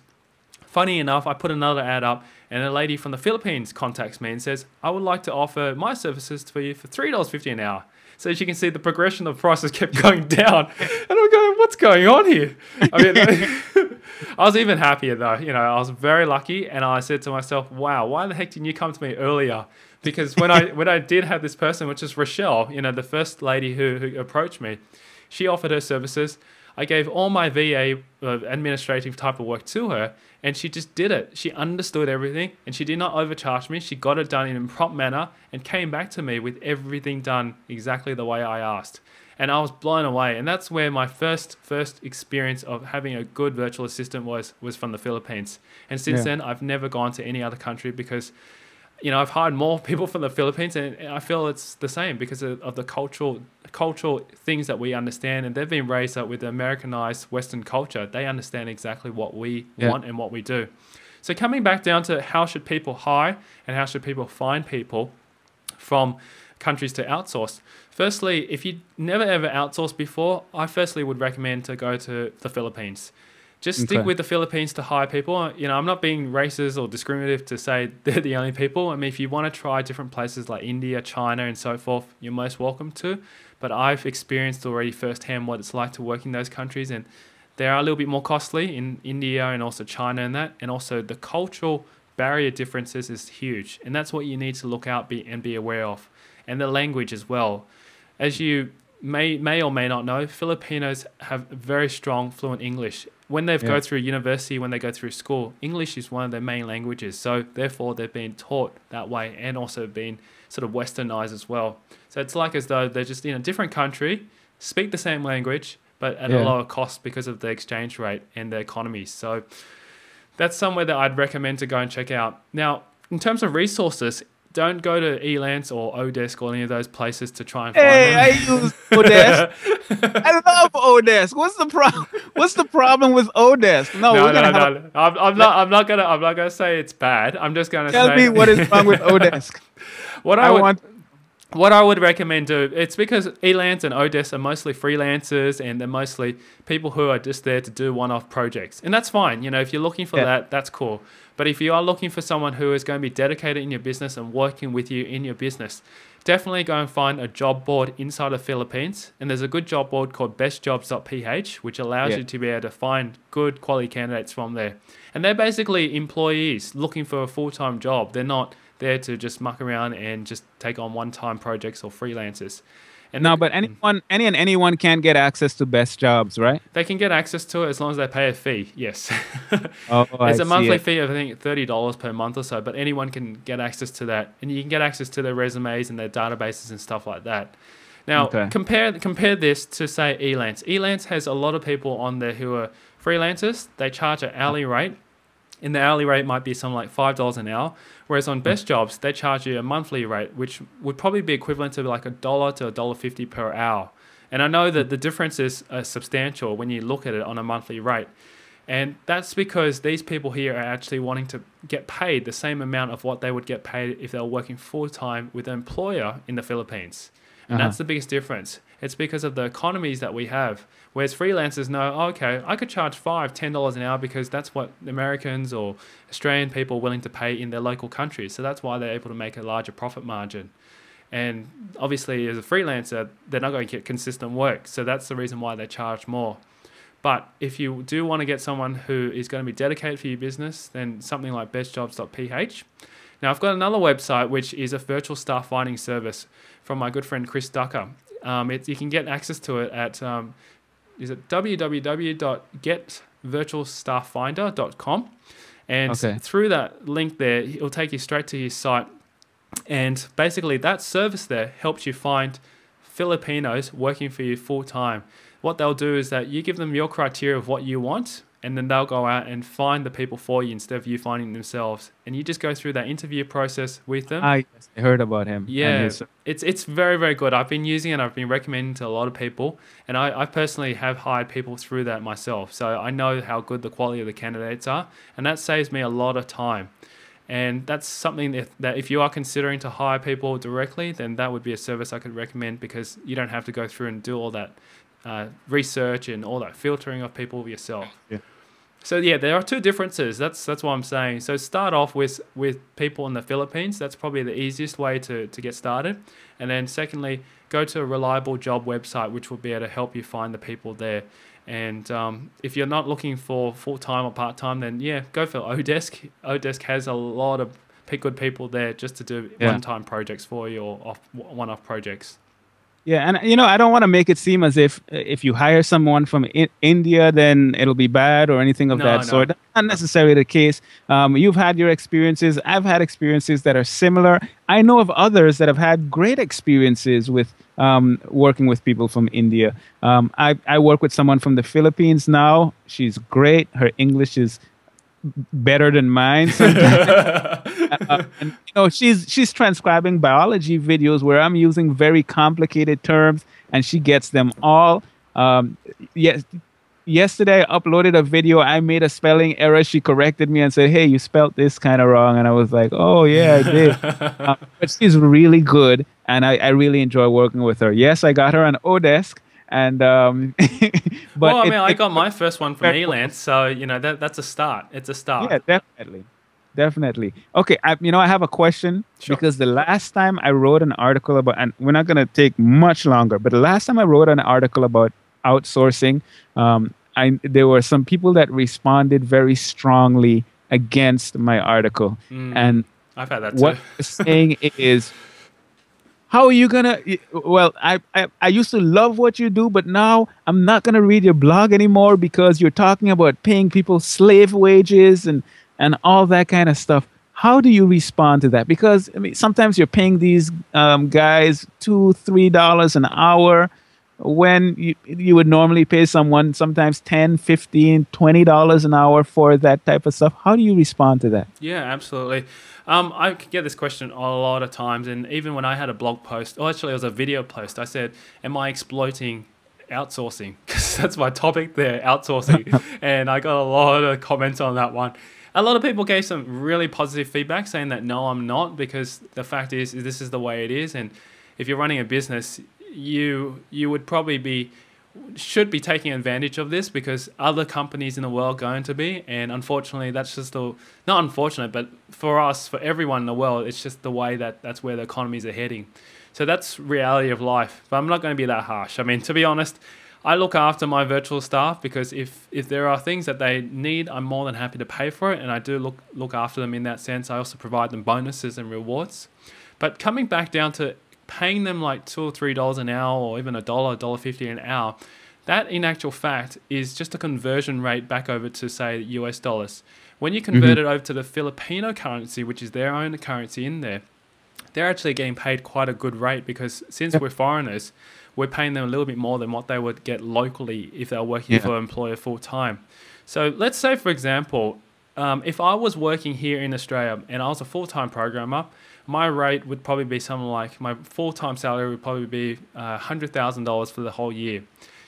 funny enough, I put another ad up, and a lady from the Philippines contacts me and says, I would like to offer my services for you for $3.50 an hour. So as you can see, the progression of prices kept going down. And I'm going, what's going on here? I mean, I was even happier though. I was very lucky, and I said to myself, wow, why the heck didn't you come to me earlier? Because when I did have this person, which is Rochelle, the first lady who approached me, she offered her services. I gave all my VA administrative type of work to her, and she just did it. She understood everything, and she did not overcharge me. She got it done in a prompt manner and came back to me with everything done exactly the way I asked. And I was blown away. And that's where my first experience of having a good virtual assistant was from the Philippines. And since then, I've never gone to any other country, because I've hired more people from the Philippines, and I feel it's the same because of the cultural things that we understand, and they've been raised up with the Americanized Western culture. They understand exactly what we want and what we do. So coming back down to how should people hire and how should people find people from countries to outsource. Firstly, if you never ever outsourced before, I firstly would recommend to go to the Philippines. just stick with the Philippines to hire people. You know, I'm not being racist or discriminative to say they're the only people. I mean, if you want to try different places like India, China, and so forth, you're most welcome to. But I've experienced already firsthand what it's like to work in those countries, and they are a little bit more costly in India and also China and that. And also the cultural barrier differences is huge. And that's what you need to look out and be aware of. And the language as well. As you may or may not know, Filipinos have very strong, fluent English. When they go through university, when they go through school, English is one of their main languages. So therefore, they're being taught that way and also being sort of westernized as well. So it's like as though they're just in a different country, speak the same language, but at a lower cost because of the exchange rate and the economy. So that's somewhere that I'd recommend to go and check out. Now, in terms of resources, don't go to Elance or Odesk or any of those places to try and find them. I use Odesk. I love Odesk. What's the problem with Odesk? No. I'm not gonna say it's bad. I'm just gonna tell me what is wrong with Odesk. What I would recommend do, it's because Elance and Odesk are mostly freelancers and they're mostly people who are just there to do one-off projects. And that's fine. You know, if you're looking for that, that's cool. But if you are looking for someone who is going to be dedicated in your business and working with you in your business, definitely go and find a job board inside the Philippines. And there's a good job board called bestjobs.ph, which allows you to be able to find good quality candidates from there. And they're basically employees looking for a full-time job. They're not there to just muck around and just take on one-time projects or freelancers. And but anyone can get access to Best Jobs, right? They can get access to it as long as they pay a fee, yes. It's a monthly fee of, I think, $30 per month or so, but anyone can get access to that. And you can get access to their resumes and their databases and stuff like that. Now, compare this to, say, Elance. Elance has a lot of people on there who are freelancers. They charge an hourly rate. And the hourly rate might be something like $5 an hour. Whereas on Best Jobs, they charge you a monthly rate, which would probably be equivalent to like $1 to $1.50 per hour. And I know that the difference is substantial when you look at it on a monthly rate. And that's because these people here are actually wanting to get paid the same amount of what they would get paid if they were working full-time with an employer in the Philippines. And that's the biggest difference. It's because of the economies that we have. Whereas freelancers know, oh, okay, I could charge $5, $10 an hour because that's what Americans or Australian people are willing to pay in their local countries. So that's why they're able to make a larger profit margin. And obviously, as a freelancer, they're not going to get consistent work. So that's the reason why they charge more. But if you do want to get someone who is going to be dedicated for your business, then something like bestjobs.ph. Now, I've got another website, which is a virtual staff finding service from my good friend Chris Ducker. You can get access to it at www.getvirtualstafffinder.com. And through that link there, it'll take you straight to his site. And basically, that service there helps you find Filipinos working for you full time. What they'll do is that you give them your criteria of what you want, and then they'll go out and find the people for you instead of you finding themselves. And you just go through that interview process with them. I heard about him. Yeah, it's very, very good. I've been using it. I've been recommending it to a lot of people. And I personally have hired people through that myself. So I know how good the quality of the candidates are. And that saves me a lot of time. And that's something that if you are considering to hire people directly, then that would be a service I could recommend, because you don't have to go through and do all that research and all that filtering of people yourself. Yeah. So yeah, there are two differences. That's what I'm saying. So start off with people in the Philippines. That's probably the easiest way to get started. And then secondly, go to a reliable job website, which will be able to help you find the people there. And if you're not looking for full-time or part-time, then yeah, go for Odesk. Odesk has a lot of good people there just to do one-time projects for you or one-off projects. Yeah, and I don't want to make it seem as if you hire someone from India, then it'll be bad or anything of that sort. That's not necessarily the case. You've had your experiences. I've had experiences that are similar. I know of others that have had great experiences with working with people from India. I work with someone from the Philippines now. She's great. Her English is better than mine sometimes. And she's transcribing biology videos where I'm using very complicated terms, and she gets them all. Yesterday I uploaded a video. I made a spelling error. She corrected me and said, "Hey, you spelled this kind of wrong." And I was like, "Oh yeah, I did." But she's really good, and I really enjoy working with her. Yes, I got her on Odesk, And but Well, I mean, I it got my first one from very well. Elance, so you know that's a start. It's a start. Yeah, definitely. Definitely. Okay, I have a question Sure. because the last time I wrote an article about, and we're not going to take much longer, but the last time I wrote an article about outsourcing, there were some people that responded very strongly against my article. And I've had that what too. they're saying is, how are you gonna? Well, I used to love what you do, but now I'm not gonna read your blog anymore because you're talking about paying people slave wages and all that kind of stuff. How do you respond to that? Because I mean, sometimes you're paying these guys $2, $3 an hour when you would normally pay someone sometimes 10, 15, $20 an hour for that type of stuff. How do you respond to that? Yeah, absolutely. I get this question a lot of times, and even when I had a blog post, or actually it was a video post, I said, "Am I exploiting outsourcing?" Because that's my topic there, outsourcing, and I got a lot of comments on that one. A lot of people gave some really positive feedback, saying that no, I'm not, because the fact is this is the way it is, and if you're running a business, you would probably should be taking advantage of this because other companies in the world are going to be, and unfortunately that's just not unfortunate, but for us, for everyone in the world, it's just the way that's where the economies are heading. So that's reality of life, but I'm not going to be that harsh. I mean, to be honest, I look after my virtual staff because if there are things that they need, I'm more than happy to pay for it, and I do look after them in that sense. I also provide them bonuses and rewards. But coming back down to paying them like $2 or $3 an hour, or even $1.50 an hour, that in actual fact is just a conversion rate back over to, say, US dollars. When you convert it over to the Filipino currency, which is their own currency in there, they're actually getting paid quite a good rate because since we're foreigners, we're paying them a little bit more than what they would get locally if they were working for an employer full time. So let's say, for example, if I was working here in Australia and I was a full-time programmer, my rate would probably be something like, my full-time salary would probably be $100,000 for the whole year.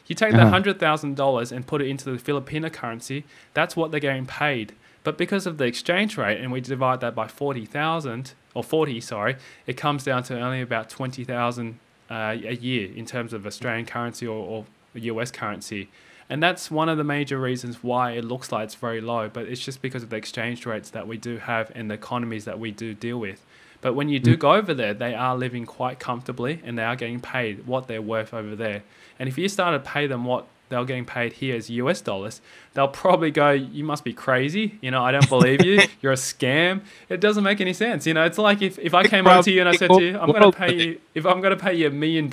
You take that $100,000 and put it into the Filipino currency, that's what they're getting paid. But because of the exchange rate, and we divide that by 40,000, or 40, sorry, it comes down to only about 20,000 a year in terms of Australian currency or US currency. And that's one of the major reasons why it looks like it's very low, but it's just because of the exchange rates that we do have and the economies that we do deal with. But when you do go over there, they are living quite comfortably and they are getting paid what they're worth over there. And if you started to pay them what they're getting paid here as US dollars, they'll probably go, you must be crazy. You know, I don't believe you. You're a scam. It doesn't make any sense. You know, it's like if I came over to you and I said to you, I'm going to pay you, if I'm going to pay you $1 million,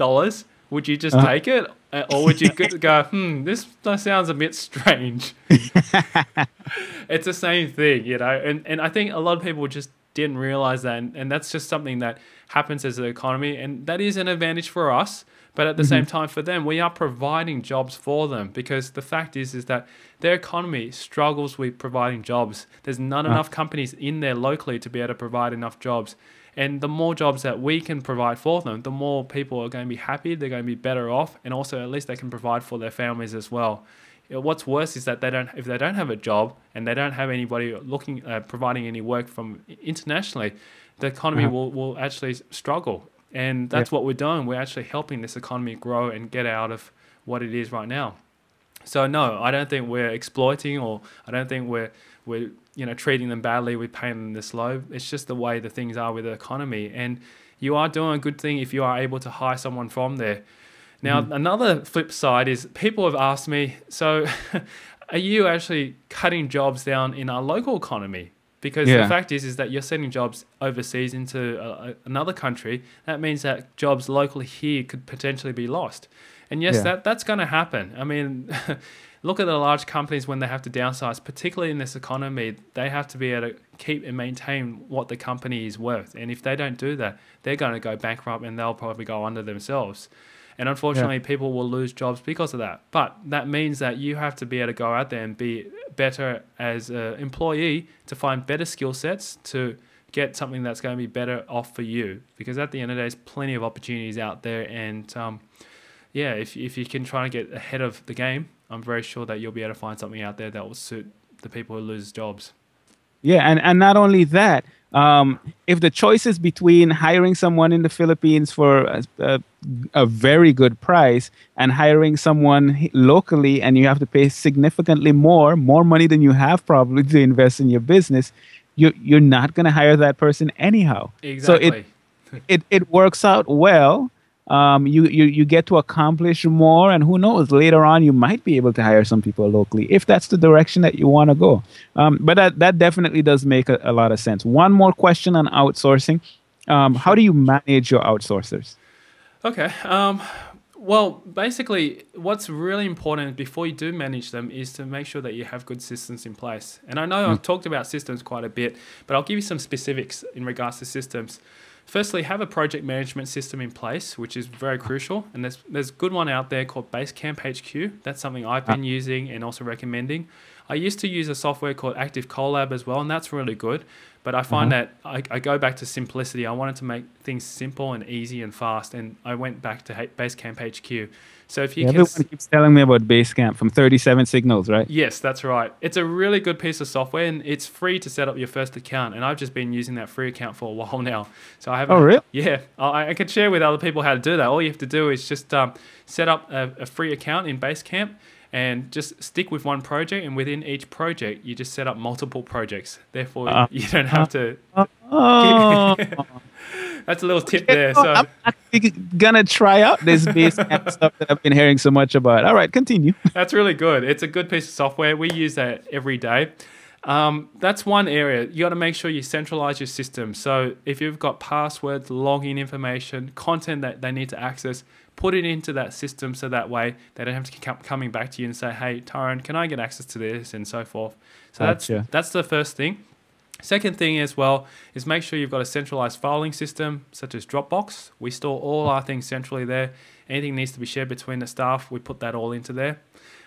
would you just take it? Or would you go, this sounds a bit strange? It's the same thing, you know, and I think a lot of people just didn't realize that. And that's just something that happens as an economy. And that is an advantage for us. But at the same time, for them, we are providing jobs for them because the fact is that their economy struggles with providing jobs. There's not enough companies in there locally to be able to provide enough jobs. And the more jobs that we can provide for them, the more people are going to be happy, they're going to be better off, and also at least they can provide for their families as well. What's worse is that if they don't have a job and they don't have anybody providing any work from internationally, the economy will actually struggle. And that's what we're doing. We're actually helping this economy grow and get out of what it is right now. So no, I don't think we're exploiting, or I don't think we're treating them badly. We're paying them this low. It's just the way the things are with the economy. And you are doing a good thing if you are able to hire someone from there. Now, another flip side is people have asked me, so are you actually cutting jobs down in our local economy? Because the fact is that you're sending jobs overseas into another country. That means that jobs locally here could potentially be lost. And yes, that's going to happen. I mean, look at the large companies when they have to downsize, particularly in this economy. They have to be able to keep and maintain what the company is worth. And if they don't do that, they're going to go bankrupt and they'll probably go under themselves. And unfortunately, people will lose jobs because of that. But that means that you have to be able to go out there and be better as an employee to find better skill sets to get something that's going to be better off for you. Because at the end of the day, there's plenty of opportunities out there. And if you can try and get ahead of the game, I'm very sure that you'll be able to find something out there that will suit the people who lose jobs. Yeah, and not only that, If the choice is between hiring someone in the Philippines for a very good price and hiring someone locally, and you have to pay significantly more money than you have probably to invest in your business, you're not going to hire that person anyhow. So Exactly. it works out well. You get to accomplish more, and who knows, later on you might be able to hire some people locally if that's the direction that you want to go. But that definitely does make a lot of sense. One more question on outsourcing. How do you manage your outsourcers? Okay. Well, basically, what's really important before you do manage them is to make sure that you have good systems in place. And I know I've talked about systems quite a bit, but I'll give you some specifics in regards to systems. Firstly, have a project management system in place, which is very crucial. And there's a good one out there called Basecamp HQ. That's something I've been using and also recommending. I used to use a software called Active Collab as well, and that's really good. But I find that I go back to simplicity. I wanted to make things simple and easy and fast, and I went back to Basecamp HQ. So if you can... Everyone keeps telling me about Basecamp from 37 Signals, right? Yes, that's right. It's a really good piece of software, and it's free to set up your first account. And I've just been using that free account for a while now. So I haven't... Oh, really? Yeah, I can share with other people how to do that. All you have to do is just set up a free account in Basecamp and just stick with one project. And within each project, you just set up multiple projects. Therefore, you don't have to... That's a little tip there. So I'm actually gonna try out this Basecamp stuff that I've been hearing so much about. All right, continue. That's really good. It's a good piece of software. We use that every day. That's one area. You got to make sure you centralize your system. So if you've got passwords, login information, content that they need to access, put it into that system so that way they don't have to keep coming back to you and say, hey, Tyrone, can I get access to this, and so forth. So that's the first thing. Second thing as well is make sure you've got a centralized filing system such as Dropbox. We store all our things centrally there. Anything needs to be shared between the staff, we put that all into there.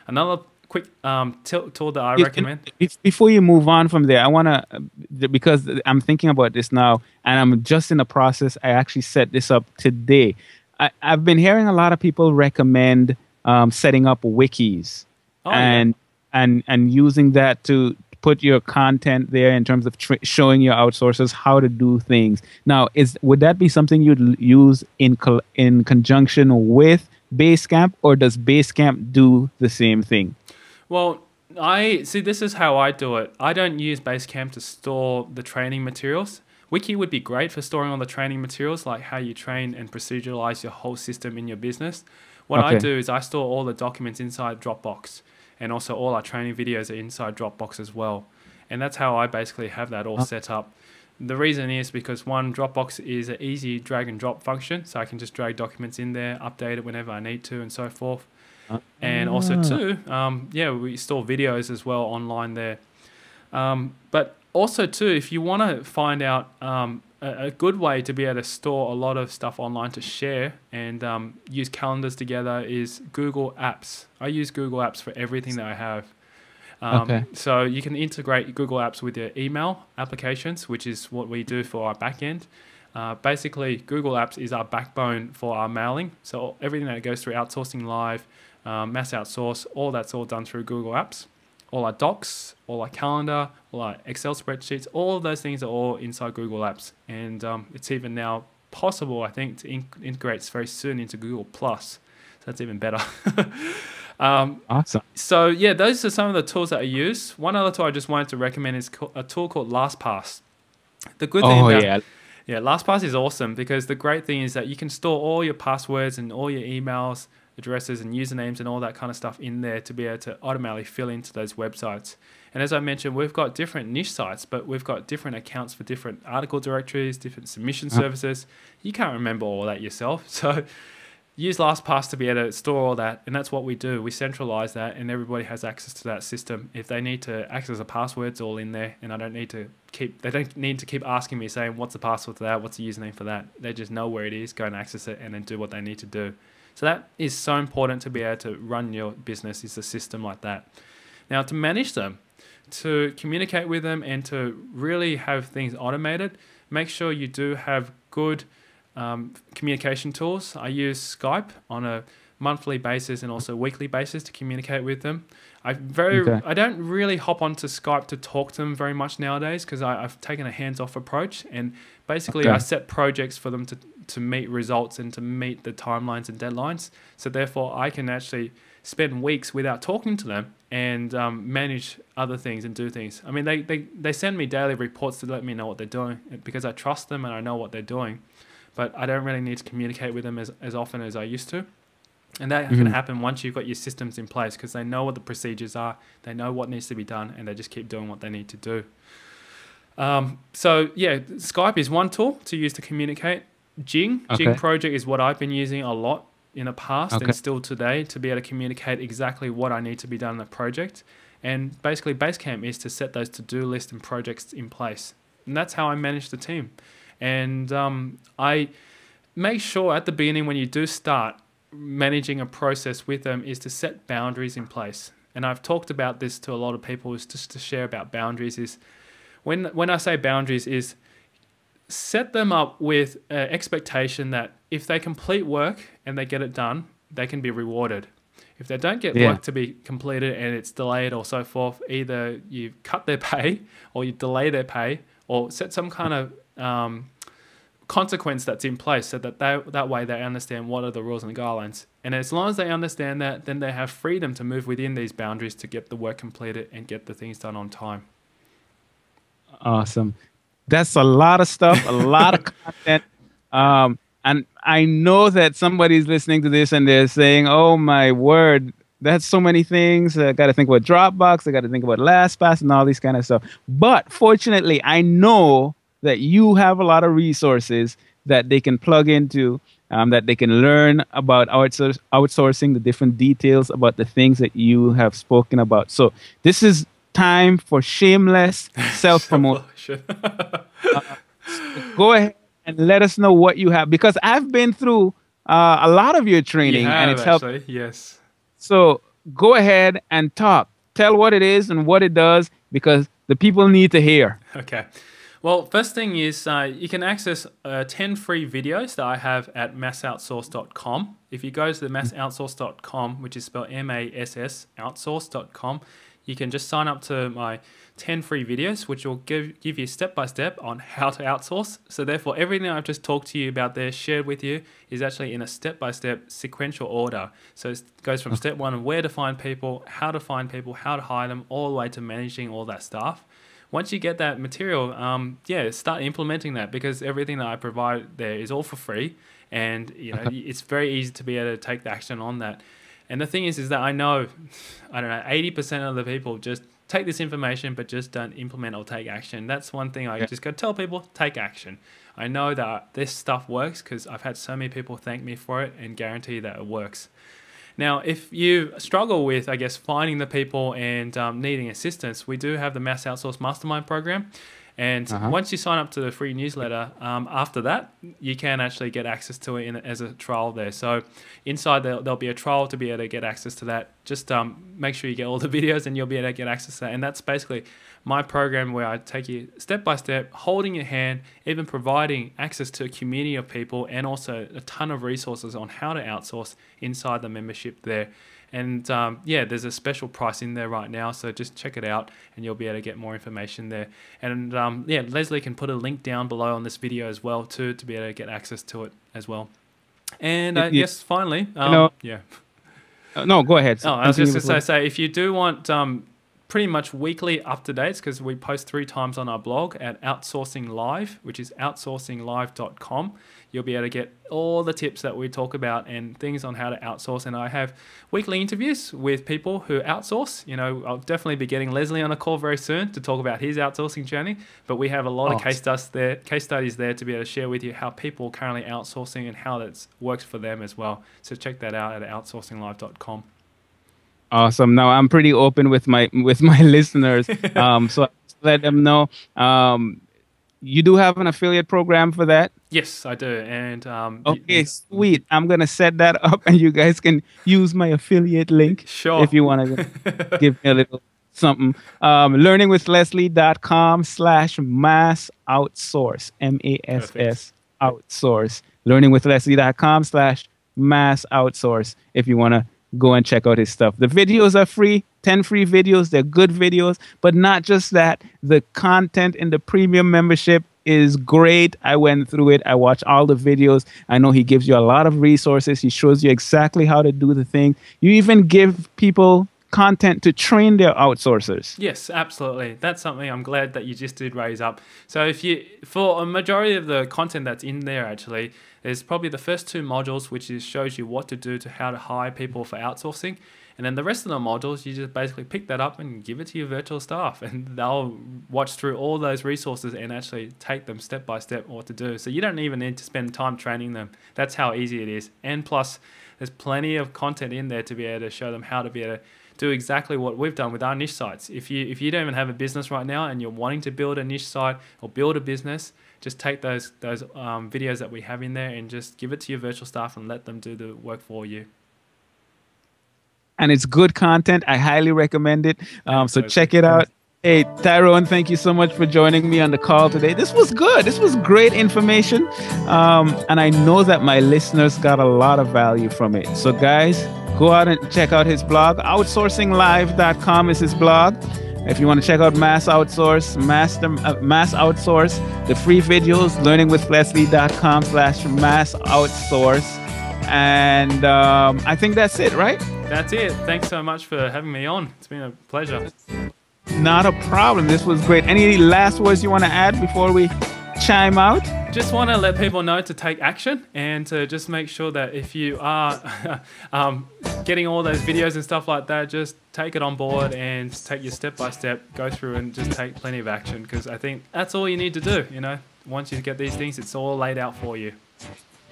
Another quick tool that I recommend. Before you move on from there, I want to, because I'm thinking about this now and I'm just in the process, I actually set this up today. I've been hearing a lot of people recommend setting up wikis and using that to put your content there in terms of showing your outsourcers how to do things. Now, would that be something you'd use in conjunction with Basecamp, or does Basecamp do the same thing? Well, this is how I do it. I don't use Basecamp to store the training materials. Wiki would be great for storing all the training materials, like how you train and proceduralize your whole system in your business. What I do is I store all the documents inside Dropbox. And also all our training videos are inside Dropbox as well. And that's how I basically have that all set up. The reason is because one, Dropbox is an easy drag and drop function. So I can just drag documents in there, update it whenever I need to, and so forth. And also two, we store videos as well online there. But also too, if you want to find out a good way to be able to store a lot of stuff online to share and use calendars together is Google Apps. I use Google Apps for everything that I have. So you can integrate Google Apps with your email applications, which is what we do for our backend. Basically, Google Apps is our backbone for our mailing. So everything that goes through Outsourcing Live, Mass Outsource, all that's all done through Google Apps. All our docs, all our calendar, all our Excel spreadsheets, all of those things are all inside Google Apps. And it's even now possible, I think, to integrate very soon into Google+. So that's even better. Awesome. So yeah, those are some of the tools that I use. One other tool I just wanted to recommend is a tool called LastPass. The good thing LastPass is awesome because the great thing is that you can store all your passwords and all your emails, addresses and usernames and all that kind of stuff in there to be able to automatically fill into those websites. And as I mentioned, we've got different niche sites, but we've got different accounts for different article directories, different submission services. You can't remember all that yourself. So use LastPass to be able to store all that. And that's what we do. We centralize that and everybody has access to that system. If they need to access a password, it's all in there. And they don't need to keep asking me saying, what's the password to that? What's the username for that? They just know where it is, go and access it and then do what they need to do. So that is so important to be able to run your business, is a system like that. Now, to manage them, to communicate with them and to really have things automated, make sure you do have good communication tools. I use Skype on a monthly basis and also weekly basis to communicate with them. I don't really hop onto Skype to talk to them very much nowadays because I've taken a hands-off approach, and basically I set projects for them to meet results and to meet the timelines and deadlines. So therefore I can actually spend weeks without talking to them and manage other things and do things. I mean, they send me daily reports to let me know what they're doing because I trust them and I know what they're doing, but I don't really need to communicate with them as often as I used to. And that can happen once you've got your systems in place because they know what the procedures are, they know what needs to be done, and they just keep doing what they need to do. So yeah, Skype is one tool to use to communicate. Jing Project is what I've been using a lot in the past and still today to be able to communicate exactly what I need to be done in the project. And basically Basecamp is to set those to-do lists and projects in place. And that's how I manage the team. And I make sure at the beginning when you do start managing a process with them is to set boundaries in place. And I've talked about this to a lot of people, is just to share about boundaries is when I say boundaries is set them up with an expectation that if they complete work and they get it done, they can be rewarded. If they don't get work to be completed and it's delayed or so forth, either you cut their pay or you delay their pay or set some kind of consequence that's in place so that way they understand what are the rules and guidelines. And as long as they understand that, then they have freedom to move within these boundaries to get the work completed and get the things done on time. Awesome. That's a lot of stuff, a lot of content. And I know that somebody's listening to this and they're saying, oh my word, that's so many things. I got to think about Dropbox. I got to think about LastPass and all this kind of stuff. But fortunately, I know that you have a lot of resources that they can plug into, that they can learn about outsourcing, the different details about the things that you have spoken about. So this is time for shameless self-promotion. Go ahead and let us know what you have, because I've been through a lot of your training and it's helped. Yes. So go ahead and talk. Tell what it is and what it does, because the people need to hear. Okay. Well, first thing is you can access 10 free videos that I have at massoutsource.com. If you go to the massoutsource.com, which is spelled MASS, outsource.com, you can just sign up to my 10 free videos, which will give you step-by-step on how to outsource. So therefore, everything I've just talked to you about there, shared with you, is actually in a step-by-step sequential order. So it goes from step one, where to find people, how to hire them, all the way to managing all that stuff. Once you get that material, start implementing that, because everything that I provide there is all for free, and it's very easy to be able to take the action on that. And the thing is that I know, 80% of the people just take this information but just don't implement or take action. That's one thing I just got to tell people: take action. I know that this stuff works because I've had so many people thank me for it and guarantee that it works. Now, if you struggle with, finding the people and needing assistance, we do have the Mass Outsource Mastermind program. And once you sign up to the free newsletter, after that, you can actually get access to it as a trial there. So inside there'll be a trial to be able to get access to that. Just make sure you get all the videos and you'll be able to get access to that. And that's basically my program where I take you step by step, holding your hand, even providing access to a community of people and also a ton of resources on how to outsource inside the membership there. And there's a special price in there right now, so just check it out and you'll be able to get more information there. And Leslie can put a link down below on this video as well too, to be able to get access to it as well. And finally, no, go ahead. I was just going to say, if you do want pretty much weekly up-to-dates, because we post 3 times on our blog at Outsourcing Live, which is outsourcinglive.com. You'll be able to get all the tips that we talk about and things on how to outsource. And I have weekly interviews with people who outsource. I'll definitely be getting Leslie on a call very soon to talk about his outsourcing journey. But we have a lot of case studies there to be able to share with you how people are currently outsourcing and how that works for them as well. So check that out at outsourcinglive.com. Awesome. Now I'm pretty open with my listeners, so let them know. You do have an affiliate program for that? Yes, I do. And okay, sweet. I'm gonna set that up, and you guys can use my affiliate link if you want to give me a little something. Learningwithleslie.com/mass outsource, MASS outsource. Learningwithleslie.com/mass Mass Outsource if you want to go and check out his stuff. The videos are free, 10 free videos. They're good videos, but not just that. The content in the premium membership is great. I went through it. I watched all the videos. I know he gives you a lot of resources. He shows you exactly how to do the thing. You even give people content to train their outsourcers. Yes, absolutely. That's something I'm glad that you just did raise up. So if you, for a majority of the content that's in there, actually, there's probably the first two modules, which is shows you what to do to how to hire people for outsourcing. And then the rest of the modules, you just basically pick that up and give it to your virtual staff, and they'll watch through all those resources and actually take them step by step what to do. So you don't even need to spend time training them. That's how easy it is. And plus, there's plenty of content in there to be able to show them how to be able to do exactly what we've done with our niche sites. If you don't even have a business right now and you're wanting to build a niche site or build a business, just take those videos that we have in there and just give it to your virtual staff and let them do the work for you. And it's good content. I highly recommend it. So check it out. Hey, Tyrone, thank you so much for joining me on the call today. This was good. This was great information. And I know that my listeners got a lot of value from it. So guys, go out and check out his blog. Outsourcinglive.com is his blog. If you want to check out Mass Outsource, Mass Outsource, the free videos, learningwithleslie.com/Mass Outsource. And I think that's it, right? That's it. Thanks so much for having me on. It's been a pleasure. Not a problem. This was great. Any last words you want to add before we chime out? Just want to let people know to take action and to just make sure that if you are getting all those videos and stuff like that, just take it on board and take your step by step, go through and just take plenty of action, because I think that's all you need to do. You know, once you get these things, it's all laid out for you.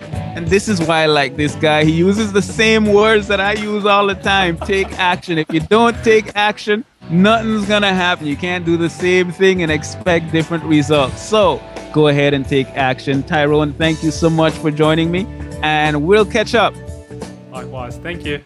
And this is why I like this guy. He uses the same words that I use all the time. Take action. If you don't take action, nothing's going to happen. You can't do the same thing and expect different results. So go ahead and take action. Tyrone, thank you so much for joining me, and we'll catch up. Likewise. Thank you.